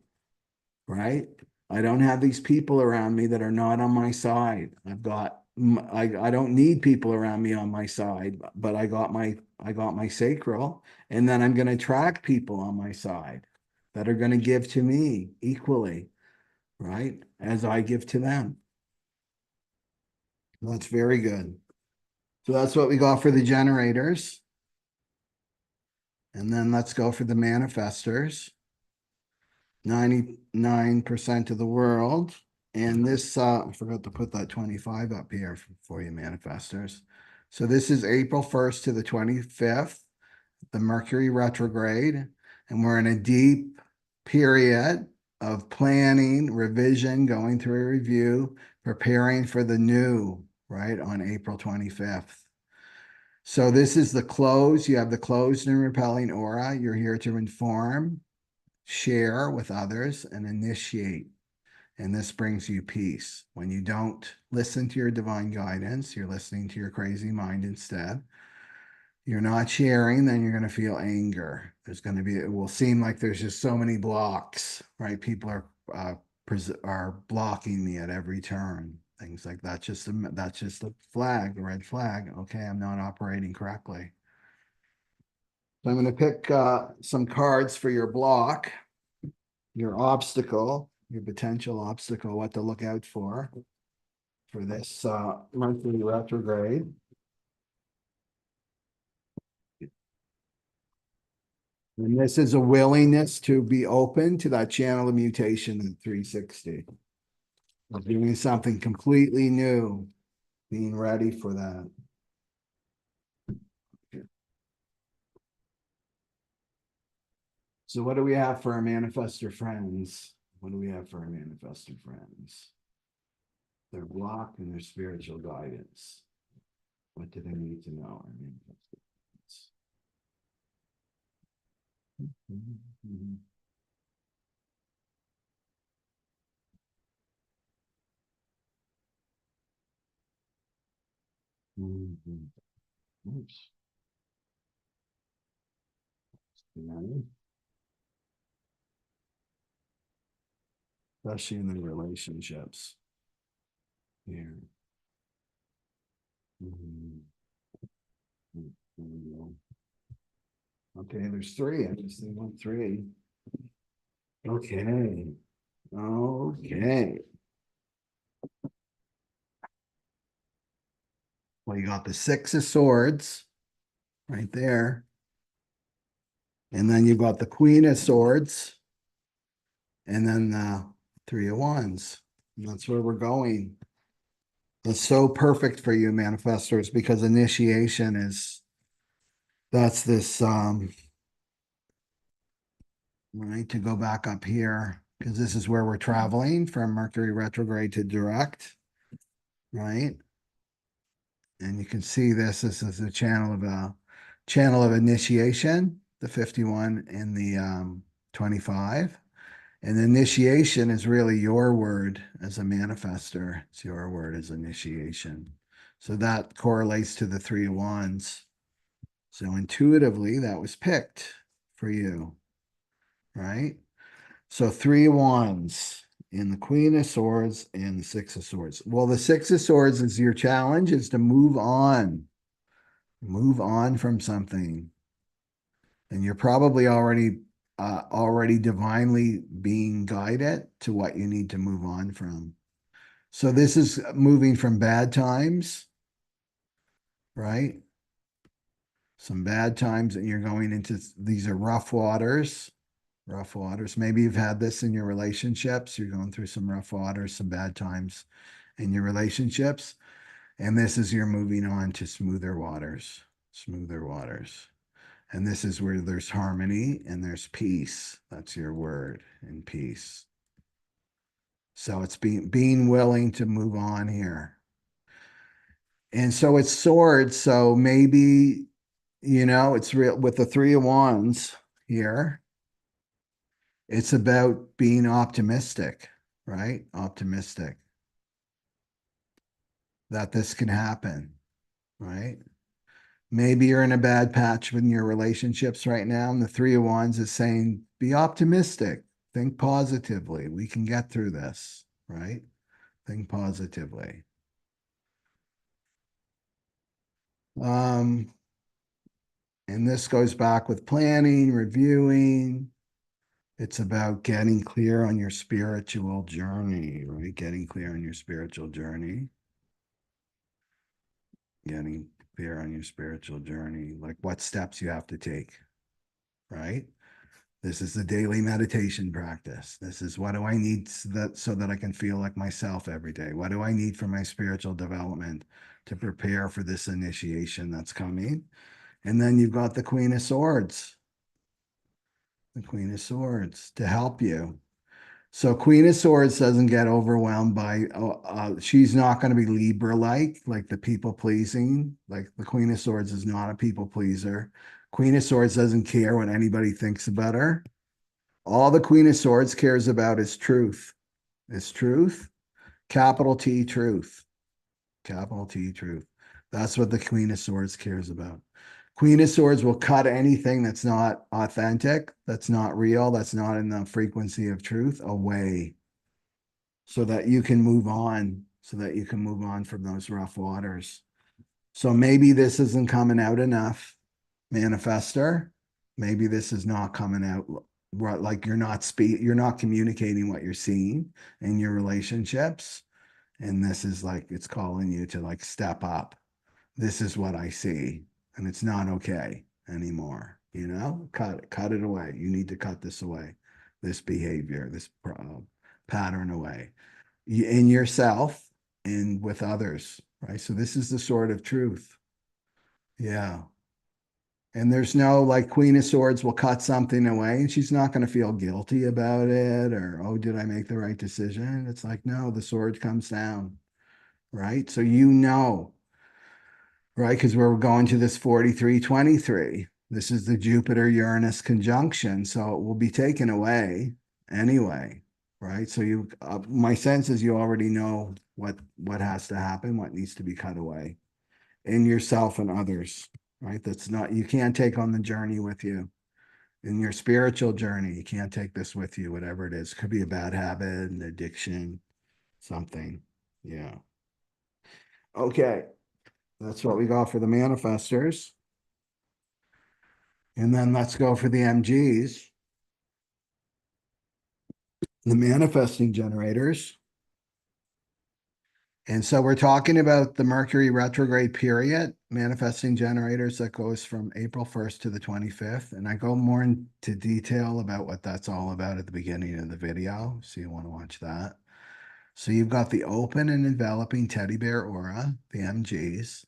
right? I don't have these people around me that are not on my side. I don't need people around me on my side, but I got my sacral, and then I'm going to attract people on my side that are going to give to me equally, right? As I give to them. That's very good. So that's what we got for the generators. And then let's go for the manifestors. 99% of the world. And this, I forgot to put that 25 up here for you manifestors. So this is April 1st to the 25th, the Mercury retrograde. And we're in a deep period of planning, revision, going through a review, preparing for the new, right, on April 25th. So this is the close. You have the closed and repelling aura. You're here to inform, share with others, and initiate. And this brings you peace. When you don't listen to your divine guidance, you're listening to your crazy mind instead. You're not sharing, then you're going to feel anger. There's going to be, it will seem like there's just so many blocks, right? People are blocking me at every turn. Things like that. That's just a flag, a red flag. Okay, I'm not operating correctly. So I'm going to pick some cards for your block, your obstacle, your potential obstacle, what to look out for this Mercury retrograde. And this is a willingness to be open to that channel of mutation in 360. Of doing something completely new, being ready for that. So what do we have for our manifestor friends? What do we have for our manifestor friends? Their block and their spiritual guidance. What do they need to know? Our manifestor friends. Oops. Especially in the relationships here. Okay, there's three. I just think one three. Okay. Okay. Well, you got the Six of Swords right there. And then you've got the Queen of Swords. And then the Three of Wands. And that's where we're going. It's so perfect for you, manifestors, because initiation is that's this right to go back up here because this is where we're traveling from Mercury retrograde to direct, right? And you can see this is a channel of initiation, the 51 and the 25. And initiation is really your word as a manifester. It's your word as initiation. So that correlates to the Three of Wands. So intuitively, that was picked for you, right? So Three of Wands in the Queen of Swords and the Six of Swords. Well, the Six of Swords is your challenge is to move on from something. And you're probably already divinely being guided to what you need to move on from. So this is moving from bad times, right? Some bad times, and you're going into these are rough waters. Rough waters. Maybe you've had this in your relationships. You're going through some rough waters, some bad times in your relationships. And this is you're moving on to smoother waters, smoother waters. And this is where there's harmony and there's peace. That's your word, in peace. So it's being willing to move on here. And so it's swords. So maybe, it's real with the Three of Wands here. It's about being optimistic, right? Optimistic that this can happen, right? Maybe you're in a bad patch with your relationships right now. And the Three of Wands is saying, be optimistic, think positively. We can get through this, right? Think positively. Um, and this goes back with planning, reviewing. It's about getting clear on your spiritual journey, right? Getting clear on your spiritual journey. Getting clear on your spiritual journey, like what steps you have to take, right? This is the daily meditation practice. This is what do I need so that I can feel like myself every day? What do I need for my spiritual development to prepare for this initiation that's coming? And then you've got the Queen of Swords, the Queen of Swords to help you. So Queen of Swords doesn't get overwhelmed by, she's not going to be Libra-like the people pleasing. Like the Queen of Swords is not a people pleaser. Queen of Swords doesn't care what anybody thinks about her. All the Queen of Swords cares about is truth. Is truth, capital T, truth. Capital T, truth. That's what the Queen of Swords cares about. Queen of Swords will cut anything that's not authentic, that's not real, that's not in the frequency of truth away so that you can move on, so that you can move on from those rough waters. So maybe this isn't coming out enough, manifester. Maybe this is not coming out like you're not communicating what you're seeing in your relationships. And this is like it's calling you to like step up. This is what I see, and it's not okay anymore. Cut it away. You need to cut this away, this behavior, this pattern away in yourself and with others, right? So this is the sort of truth. Yeah. And there's no like Queen of Swords will cut something away and she's not going to feel guilty about it or, oh, did I make the right decision? It's like, no, the sword comes down, right? So you know, right? Because we're going to this 43-23. This is the Jupiter Uranus conjunction. So it will be taken away anyway, right? So you, my sense is you already know what has to happen, what needs to be cut away in yourself and others, right? That's not, you can't take on the journey with you. In your spiritual journey, you can't take this with you, whatever it is. Could be a bad habit, an addiction, something. Yeah. Okay. That's what we got for the manifestors. And then let's go for the MGs, the manifesting generators. And so we're talking about the Mercury retrograde period, manifesting generators that goes from April 1st to the 25th. And I go more into detail about what that's all about at the beginning of the video. So you want to watch that. So you've got the open and enveloping teddy bear aura, the MGs,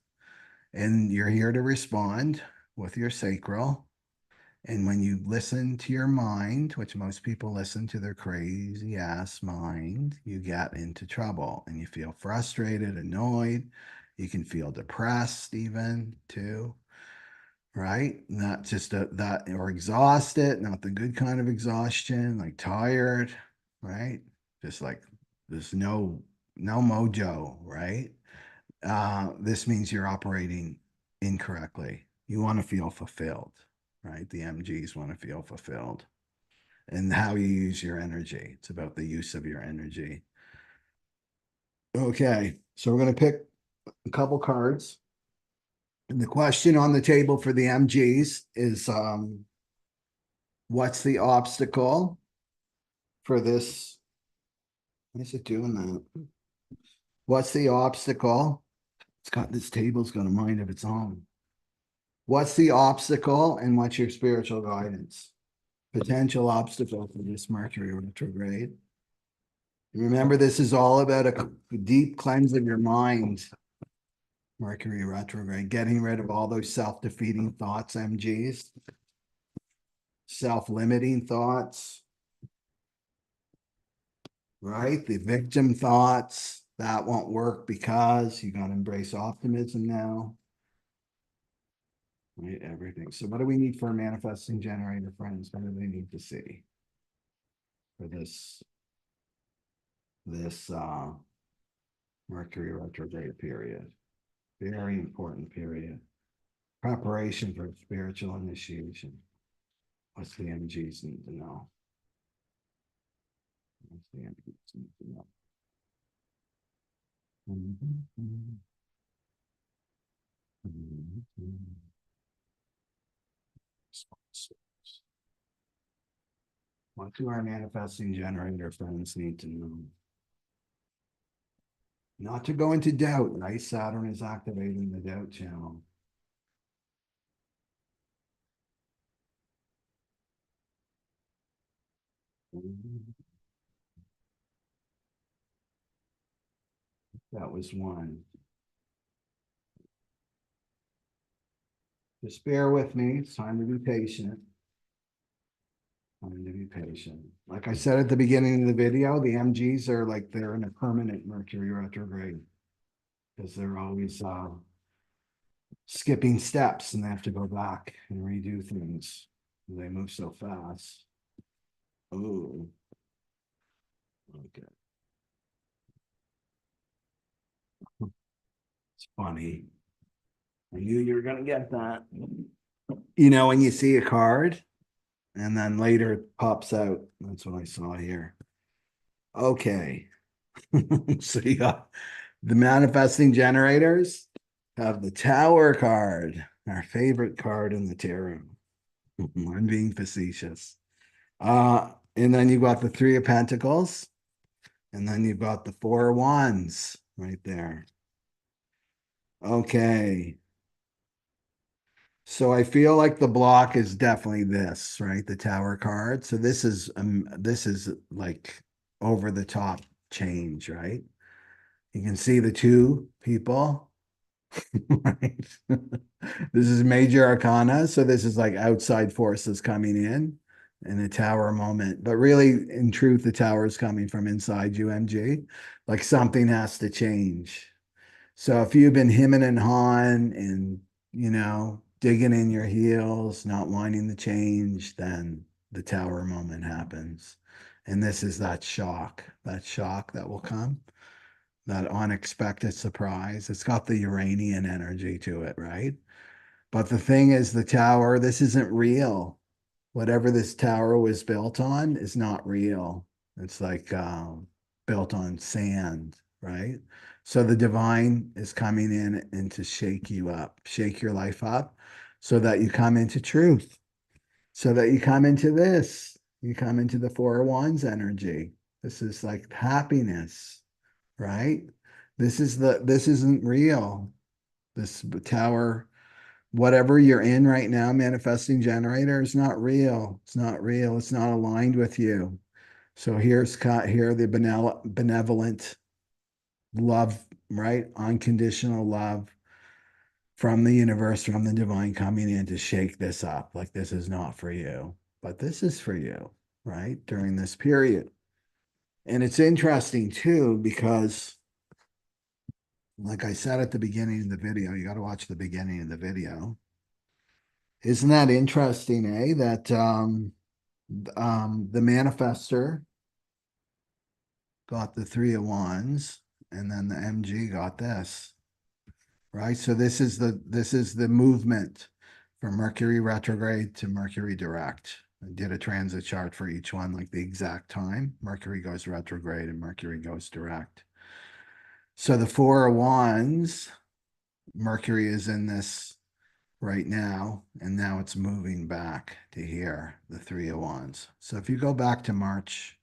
and you're here to respond with your sacral. And when you listen to your mind, which most people listen to their crazy ass mind, you get into trouble and you feel frustrated, annoyed. You can feel depressed even too, right? Not just that or exhausted, not the good kind of exhaustion, like tired, right? Just like there's no mojo, right? This means you're operating incorrectly. You want to feel fulfilled, right? The MGs want to feel fulfilled. And how you use your energy. It's about the use of your energy. Okay, so we're going to pick a couple cards. And the question on the table for the MGs is what's the obstacle for this? Why is it doing that? What's the obstacle? It's got this table's got a mind of its own. What's the obstacle and what's your spiritual guidance? Potential obstacle for this Mercury retrograde. Remember, this is all about a deep cleanse of your mind. Mercury retrograde, getting rid of all those self-defeating thoughts, MGs, self-limiting thoughts, right? The victim thoughts, that won't work because you got to embrace optimism now. Right, everything. So what do we need for a manifesting generator, friends? What do they need to see for this Mercury retrograde period? Very important period. Preparation for spiritual initiation. What's the MGs need to know? What's the MGs need to know? What do our manifesting generator friends need to know? Not to go into doubt, right? Saturn is activating the doubt channel. That was one. Just bear with me. It's time to be patient. Time to be patient. Like I said at the beginning of the video, the MGs are like they're in a permanent Mercury retrograde because they're always skipping steps and they have to go back and redo things. They move so fast. Oh, okay. It's funny. I knew you were going to get that. You know, when you see a card and then later it pops out. That's what I saw here. Okay. So you got the manifesting generators have the Tower card, our favorite card in the tarot. I'm being facetious. And then you've got the Three of Pentacles, and then you've got the Four of Wands right there. Okay. So I feel like the block is definitely this, right? The Tower card. So this is like over the top change, right? You can see the two people. Right? This is major arcana. So this is like outside forces coming in a tower moment. But really, in truth, the tower is coming from inside you, MG. Like something has to change. So if you've been hemming and hawing and, digging in your heels, not wanting to change, then the tower moment happens. And this is that shock that will come, that unexpected surprise. It's got the Uranian energy to it, right? But the thing is, the tower, this isn't real. Whatever this tower was built on is not real. It's like built on sand, right? So the divine is coming in and to shake you up, shake your life up so that you come into truth, so that you come into this, you come into the Four of Wands energy. This is like happiness, right? This isn't real. This tower, whatever you're in right now, manifesting generator, is not real. It's not real. It's not aligned with you. So here the benevolent love, right? Unconditional love from the universe, from the divine coming in to shake this up. Like this is not for you, but this is for you, right? During this period. And it's interesting too, because like I said at the beginning of the video, you got to watch the beginning of the video. Isn't that interesting, eh? That the manifester got the Three of Wands, and then the MG got this, right? So this is the movement from Mercury retrograde to Mercury direct. I did a transit chart for each one, like the exact time. Mercury goes retrograde and Mercury goes direct. So the Four of Wands, Mercury is in this right now, and now it's moving back to here, the Three of Wands. So if you go back to March,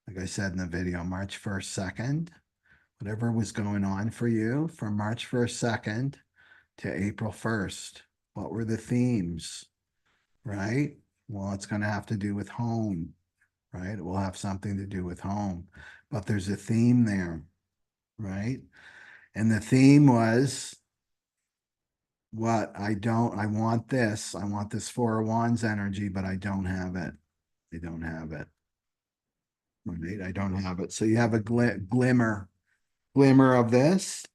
like I said in the video, March 1st, 2nd, whatever was going on for you from March 1st, 2nd to April 1st, what were the themes, right? Well, it's going to have to do with home, right? It will have something to do with home, but there's a theme there, right? And the theme was I want this Four of Wands energy, but I don't have it. I don't have it. Right? I don't have it. So you have a glimmer of this,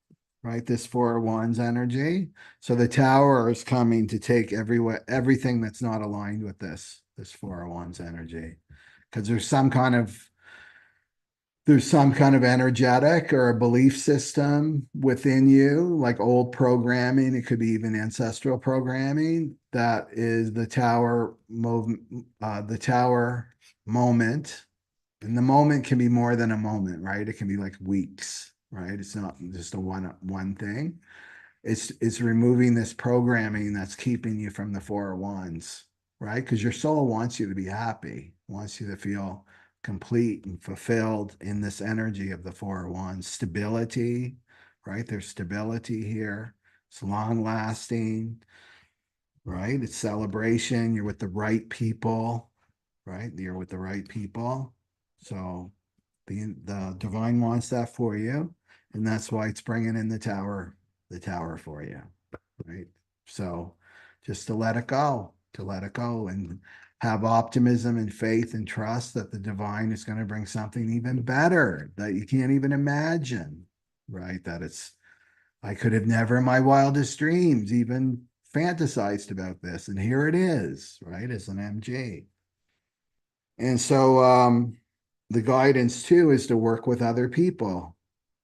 right? This Four of Wands energy. So the tower is coming to take everything that's not aligned with this Four of Wands energy. Because there's some kind of energetic or a belief system within you, like old programming. It could be even ancestral programming. That is the tower movement, the tower moment. And the moment can be more than a moment, right? It can be like weeks, right? It's not just a one thing. It's removing this programming that's keeping you from the Four of Wands, right? Because your soul wants you to be happy, wants you to feel complete and fulfilled in this energy of the Four of Wands. Stability, right? There's stability here. It's long lasting, right? It's celebration. You're with the right people, right? You're with the right people. So the divine wants that for you, and that's why it's bringing in the tower for you, right? So just to let it go, and have optimism and faith and trust that the divine is going to bring something even better that you can't even imagine, right? That it's I could have never in my wildest dreams even fantasized about this, and here it is, right? As an MG. And so the guidance too is to work with other people,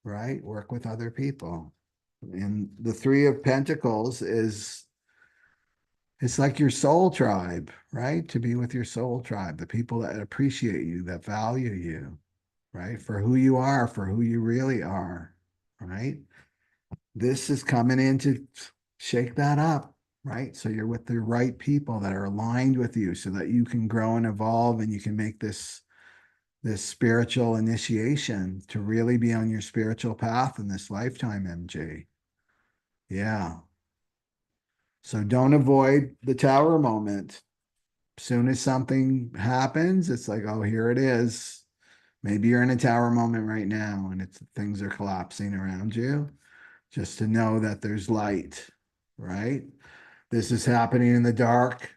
right? Work with other people. And the Three of Pentacles is it's like your soul tribe, right? To be with your soul tribe, the people that appreciate you, that value you, right? For who you are, for who you really are, right? This is coming in to shake that up, right? So you're with the right people that are aligned with you so that you can grow and evolve and you can make this spiritual initiation to really be on your spiritual path in this lifetime, MJ. Yeah. So don't avoid the tower moment. As soon as something happens, it's like, oh, here it is. Maybe you're in a tower moment right now and things are collapsing around you. just to know that there's light, right? This is happening in the dark,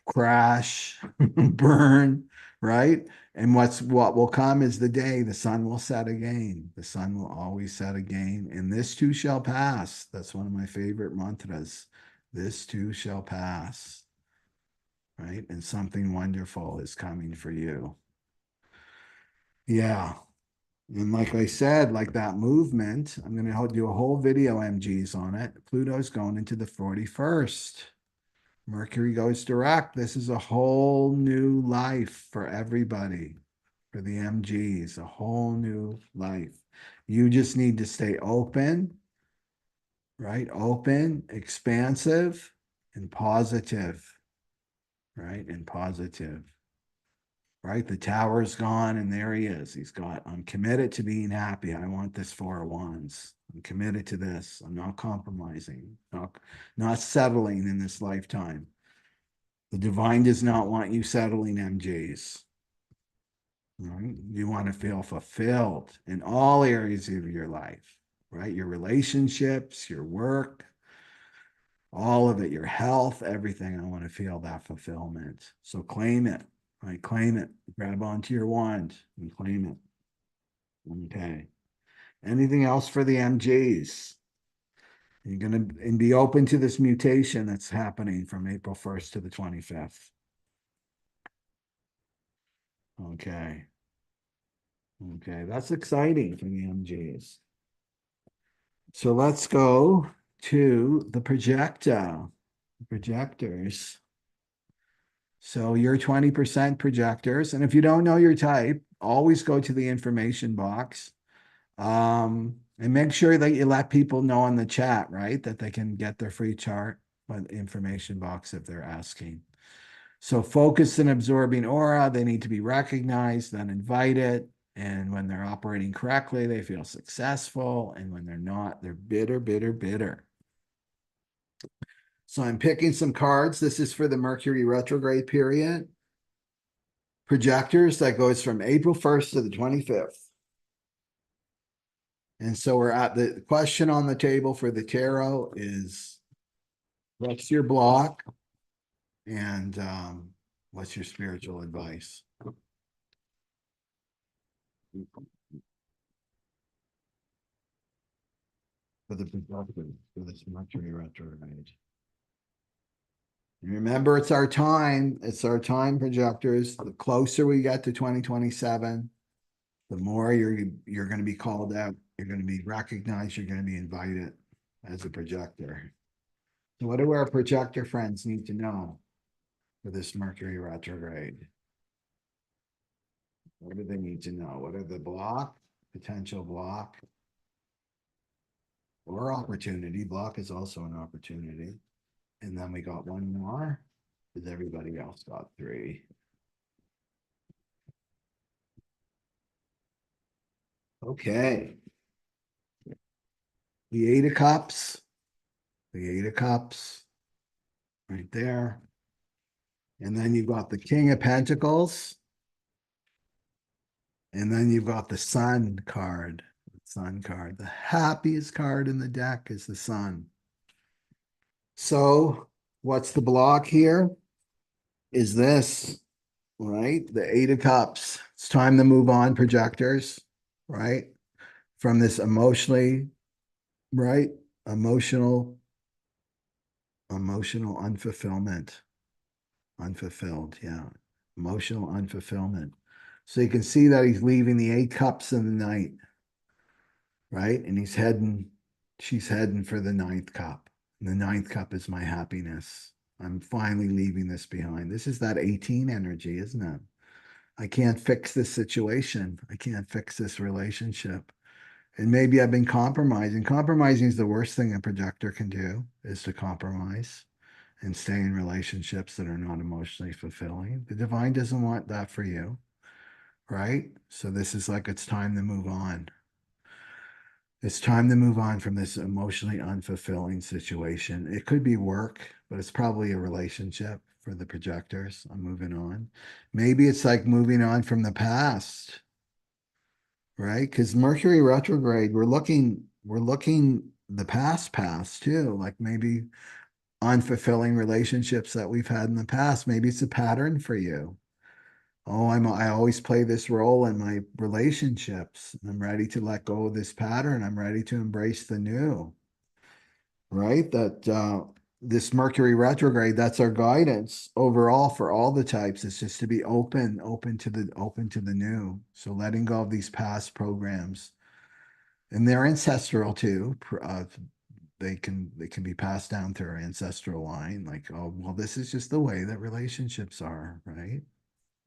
crash, burn, right? And what will come is the day the sun will set again. The sun will always set again, and this too shall pass. That's one of my favorite mantras. This too shall pass, right? And something wonderful is coming for you. Yeah. And like I said, like that movement, I'm going to do a whole video MGs on it. Pluto's going into the 41st. Mercury goes direct. This is a whole new life for everybody, for the MGs, a whole new life. You just need to stay open, right? Open, expansive, and positive, right? And positive, right? The tower's gone, and there he is. I'm committed to being happy. I want this Four of Wands. I'm committed to this. I'm not compromising, not settling in this lifetime. The divine does not want you settling, MJs. Right? You want to feel fulfilled in all areas of your life, right? Your relationships, your work, all of it, your health, everything. I want to feel that fulfillment. So claim it, right? Claim it. Grab onto your wand and claim it. Okay. Anything else for the MJs? You're going to be open to this mutation that's happening from April 1st to the 25th. Okay. Okay, that's exciting for the MGs. So let's go to the projectors. So you're 20% projectors. And if you don't know your type, always go to the information box. And make sure that you let people know in the chat, right? That they can get their free chart by the information box if they're asking. So focused and absorbing aura, they need to be recognized, then invited. And when they're operating correctly, they feel successful. And when they're not, they're bitter, bitter, bitter. So I'm picking some cards. This is for the Mercury retrograde period. Projectors, that goes from April 1st to the 25th. And so we're at the question on the table for the tarot is, what's your block? And what's your spiritual advice? For the projectors, for this Mercury retrograde. Remember, it's our time. It's our time, projectors. The closer we get to 2027, the more you're going to be called out. You're going to be recognized. You're going to be invited as a projector. So what do our projector friends need to know for this Mercury retrograde? What do they need to know? What are the potential block, or opportunity? Block is also an opportunity. And then we got one more, because everybody else got three. Okay. The Eight of Cups. The Eight of Cups. Right there. And then you've got the King of Pentacles. And then you've got the Sun card. Sun card. The happiest card in the deck is the Sun. So what's the block here? Is this, right? The Eight of Cups. It's time to move on, projectors, right? From this emotionally, right? Emotional unfulfillment. Unfulfilled, yeah. Emotional unfulfillment. So you can see that he's leaving the Eight Cups in the night, right? And she's heading for the ninth cup. And the ninth cup is my happiness. I'm finally leaving this behind. This is that 18 energy, isn't it? I can't fix this situation. I can't fix this relationship. And maybe I've been compromising. Compromising is the worst thing a projector can do, is to compromise and stay in relationships that are not emotionally fulfilling. The divine doesn't want that for you, right? So this is like, it's time to move on. It's time to move on from this emotionally unfulfilling situation. It could be work, but it's probably a relationship for the projectors. I'm moving on. Maybe it's like moving on from the past, right? Because Mercury retrograde, we're looking the past too, like maybe unfulfilling relationships that we've had in the past. Maybe it's a pattern for you. Oh, I always play this role in my relationships. I'm ready to let go of this pattern. I'm ready to embrace the new, right? That this Mercury retrograde, that's our guidance overall for all the types. It's just to be open to the new. So letting go of these past programs. And they're ancestral too. They can be passed down through our ancestral line. Like, oh, well, this is just the way that relationships are, right?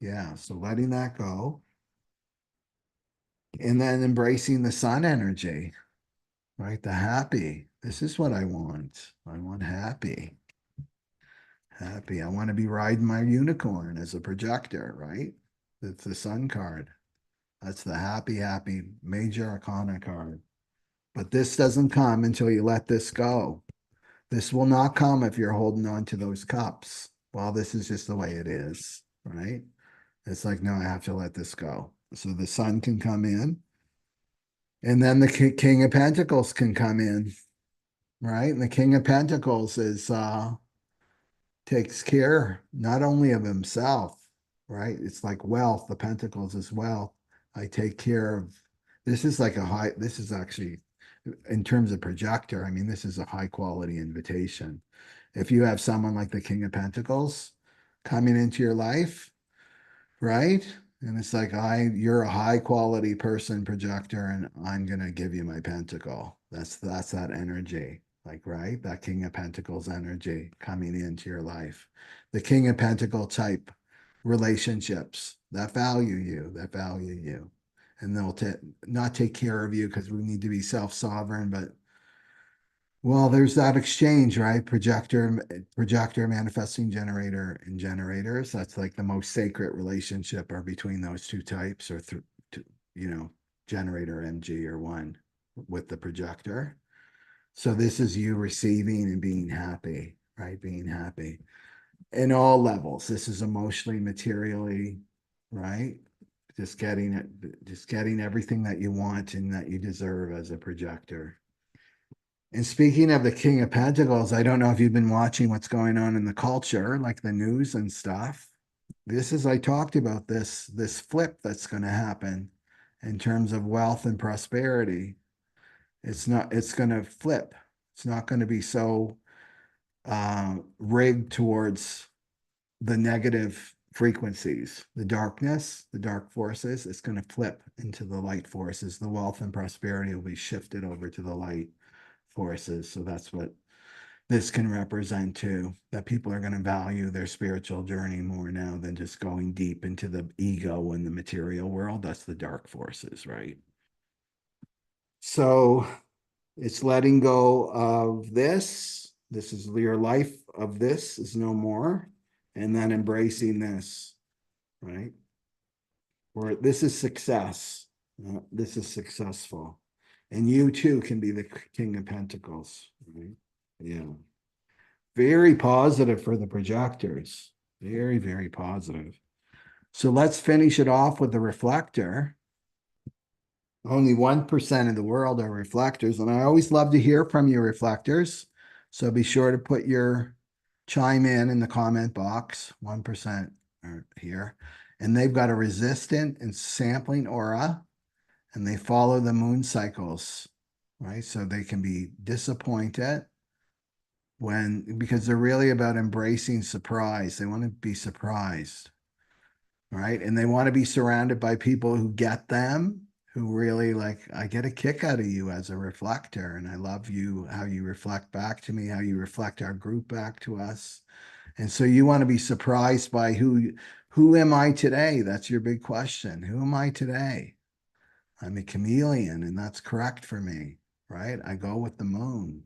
Yeah. So letting that go. And then embracing the sun energy, right? The happy. This is what I want. I want happy. Happy. I want to be riding my unicorn as a projector, right? That's the sun card. That's the happy major arcana card. But this doesn't come until you let this go. This will not come if you're holding on to those cups. Well, this is just the way it is, right? It's like, no, I have to let this go. So the sun can come in, and then the King of Pentacles can come in, right? And the King of Pentacles is takes care not only of himself, right? It's like wealth. The Pentacles is wealth. I take care of. This is like a high. This is actually, in terms of projector, I mean, this is a high quality invitation. If you have someone like the King of Pentacles coming into your life, right? And it's like, you're a high quality person projector, and I'm gonna give you my pentacle. That's that energy, like, right? That King of Pentacles energy coming into your life. The King of Pentacle type relationships that value you, and they'll not take care of you because we need to be self-sovereign, but well, there's that exchange, right? Projector, manifesting generator, and generators. That's like the most sacred relationship are between those two types, or through, you know, generator, MG, or one with the projector. So this is you receiving and being happy, right? Being happy in all levels. This is emotionally, materially, right? Just getting everything that you want and that you deserve as a projector. And speaking of the King of Pentacles, I don't know if you've been watching what's going on in the culture, like the news and stuff. I talked about this flip that's going to happen in terms of wealth and prosperity. It's going to flip. It's not going to be so rigged towards the negative frequencies, the darkness, the dark forces. It's going to flip into the light forces. The wealth and prosperity will be shifted over to the light forces. So that's what this can represent too, that people are going to value their spiritual journey more now than just going deep into the ego and the material world. That's the dark forces, right? So it's letting go of this. This is your life of this is no more. And then embracing this, right? Or this is success. This is successful. And you too can be the King of Pentacles, right? Yeah. Very positive for the projectors. Very positive. So let's finish it off with the reflector. Only 1% of the world are reflectors. And I always love to hear from you reflectors. So be sure to put your chime in the comment box. 1% are here. And they've got a resistant and sampling aura, and they follow the moon cycles, right? So they can be disappointed because they're really about embracing surprise. They want to be surprised, right? And they want to be surrounded by people who get them, who really like, I get a kick out of you as a reflector, and I love you, how you reflect back to me, how you reflect our group back to us. And so you want to be surprised by who am I today? That's your big question. Who am I today? I'm a chameleon, and that's correct for me, right? I go with the moon.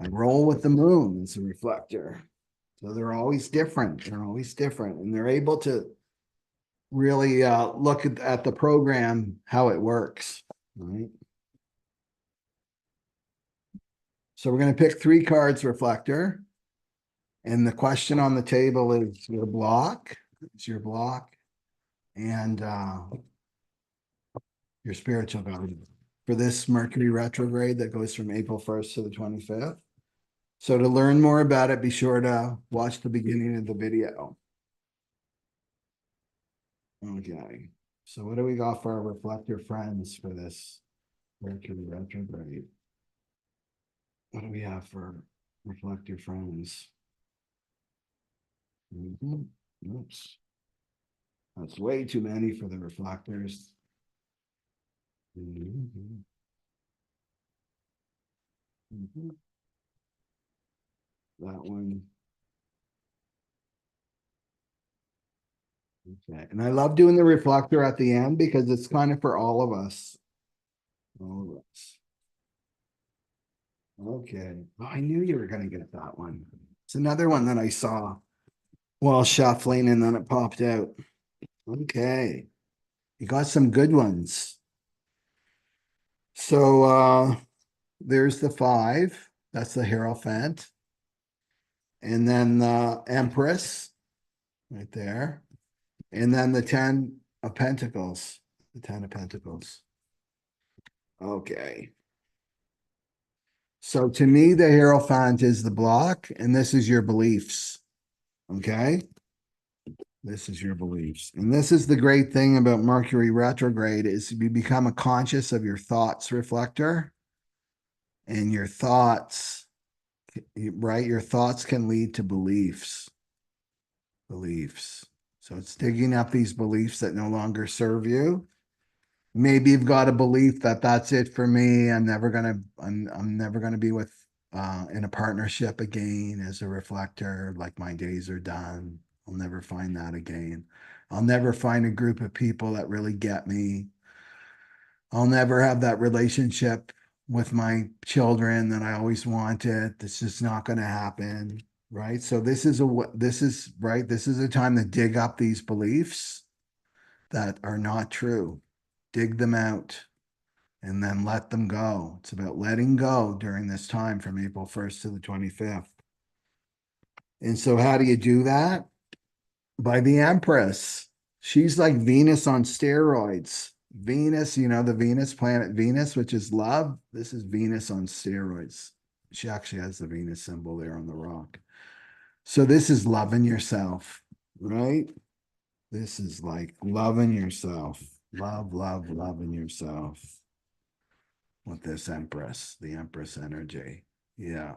I roll with the moon as a reflector. So they're always different. They're always different. And they're able to really look at the program, how it works. Right. So we're going to pick 3 cards, reflector. And the question on the table is your block. It's your block and your spiritual guardian. for this Mercury retrograde that goes from April 1st to the 25th. So to learn more about it, be sure to watch the beginning of the video. Okay. So what do we got for our reflector friends for this Mercury retrograde? What do we have for reflector friends? Oops. That's way too many for the reflectors. That one. Okay. And I love doing the reflector at the end because it's kind of for all of us. All of us. Okay. Oh, I knew you were going to get that one. It's another one that I saw while shuffling and then it popped out. Okay. You got some good ones. So there's the 5. That's the Hierophant. And then the Empress right there. And then the 10 of Pentacles. The 10 of Pentacles. Okay. So to me, the Hierophant is the block, and this is your beliefs. Okay. This is your beliefs. And this is the great thing about Mercury retrograde is you become a conscious of your thoughts reflector. And your thoughts, right? Your thoughts can lead to beliefs. Beliefs. So it's digging up these beliefs that no longer serve you. Maybe you've got a belief that that's it for me. I'm never gonna be with in a partnership again as a reflector. Like my days are done. I'll never find that again. I'll never find a group of people that really get me. I'll never have that relationship with my children that I always wanted. This is not going to happen, right? So this is right. This is a time to dig up these beliefs that are not true. Dig them out and then let them go. It's about letting go during this time from April 1st to the 25th. And so how do you do that? By the Empress. She's like Venus on steroids. Venus, the Venus planet Venus, which is love. This is Venus on steroids. She actually has the Venus symbol there on the rock. So this is loving yourself, right? This is like loving yourself. Loving yourself with this Empress, the Empress energy. Yeah.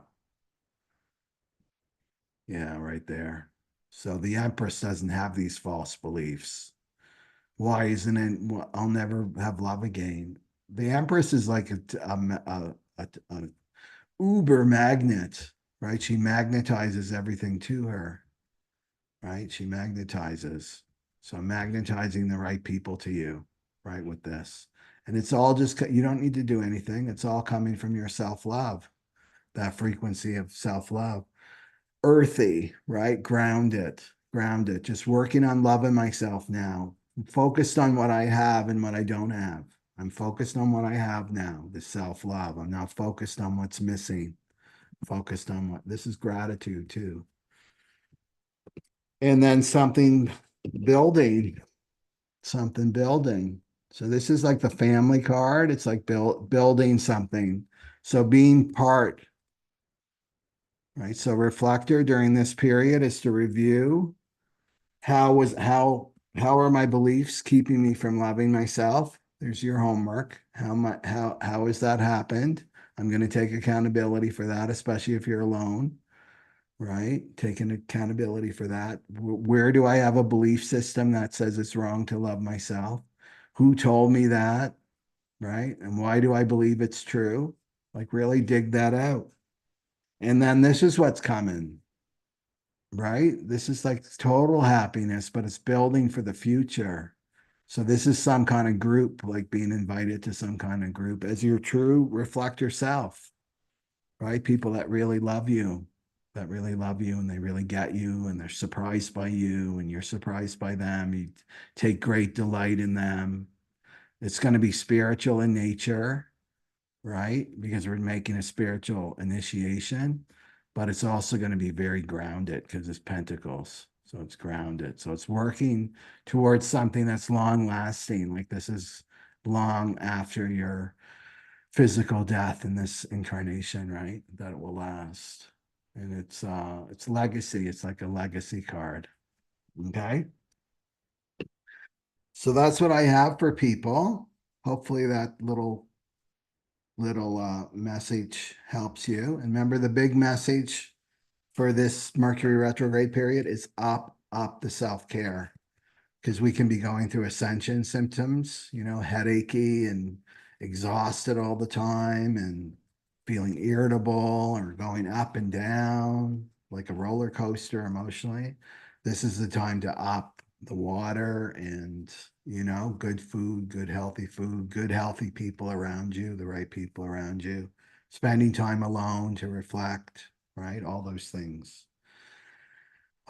Yeah, right there. So the Empress doesn't have these false beliefs. Why isn't it? Well, I'll never have love again. The Empress is like a uber magnet, right? She magnetizes everything to her, right? She magnetizes. So magnetizing the right people to you, right? With this. And it's all just, you don't need to do anything. It's all coming from your self-love, that frequency of self-love. Earthy, right? Ground it. Just working on loving myself now. I'm focused on what I have and what I don't have. I'm focused on what I have now, the self-love. I'm not focused on what's missing. Focused on what this is gratitude too. And then building, something building. So this is like the family card. It's like building something. So being part, right? So reflector during this period is to review how are my beliefs keeping me from loving myself? There's your homework. How has that happened? I'm going to take accountability for that, especially if you're alone, right? Taking accountability for that. Where do I have a belief system that says it's wrong to love myself? Who told me that, right? And why do I believe it's true? Like really dig that out. And then this is what's coming, right? This is like total happiness, but it's building for the future. So this is some kind of group, like being invited to some kind of group as your true reflector self, right? People that really love you, and they really get you and they're surprised by you and you're surprised by them. You take great delight in them. It's going to be spiritual in nature, right? Because we're making a spiritual initiation, but it's also going to be very grounded because it's Pentacles. So it's grounded. So it's working towards something that's long lasting. Like this is long after physical death in this incarnation, right? That it will last. And it's legacy. It's like a legacy card. Okay. So that's what I have for people. Hopefully that little message helps you. And remember, the big message for this Mercury retrograde period is up the self-care, because we can be going through ascension symptoms, headachy and exhausted all the time and feeling irritable or going up and down like a roller coaster emotionally. This is the time to up the water and, good food, good healthy people around you, the right people around you, spending time alone to reflect, right? All those things.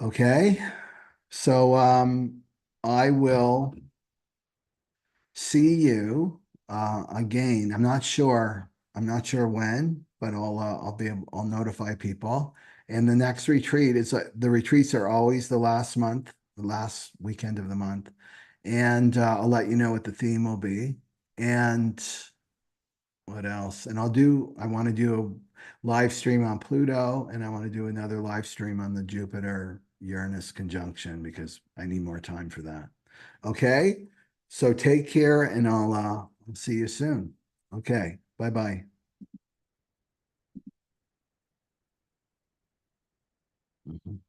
Okay. So I will see you again. I'm not sure when, but I'll notify people. And the next retreat is the retreats are always the last month, the last weekend of the month. And I'll let you know what the theme will be. And what else? And I want to do a live stream on Pluto, and I want to do another live stream on the Jupiter Uranus conjunction because I need more time for that. Okay. So take care, and I'll see you soon. Okay. Bye-bye. Mhm.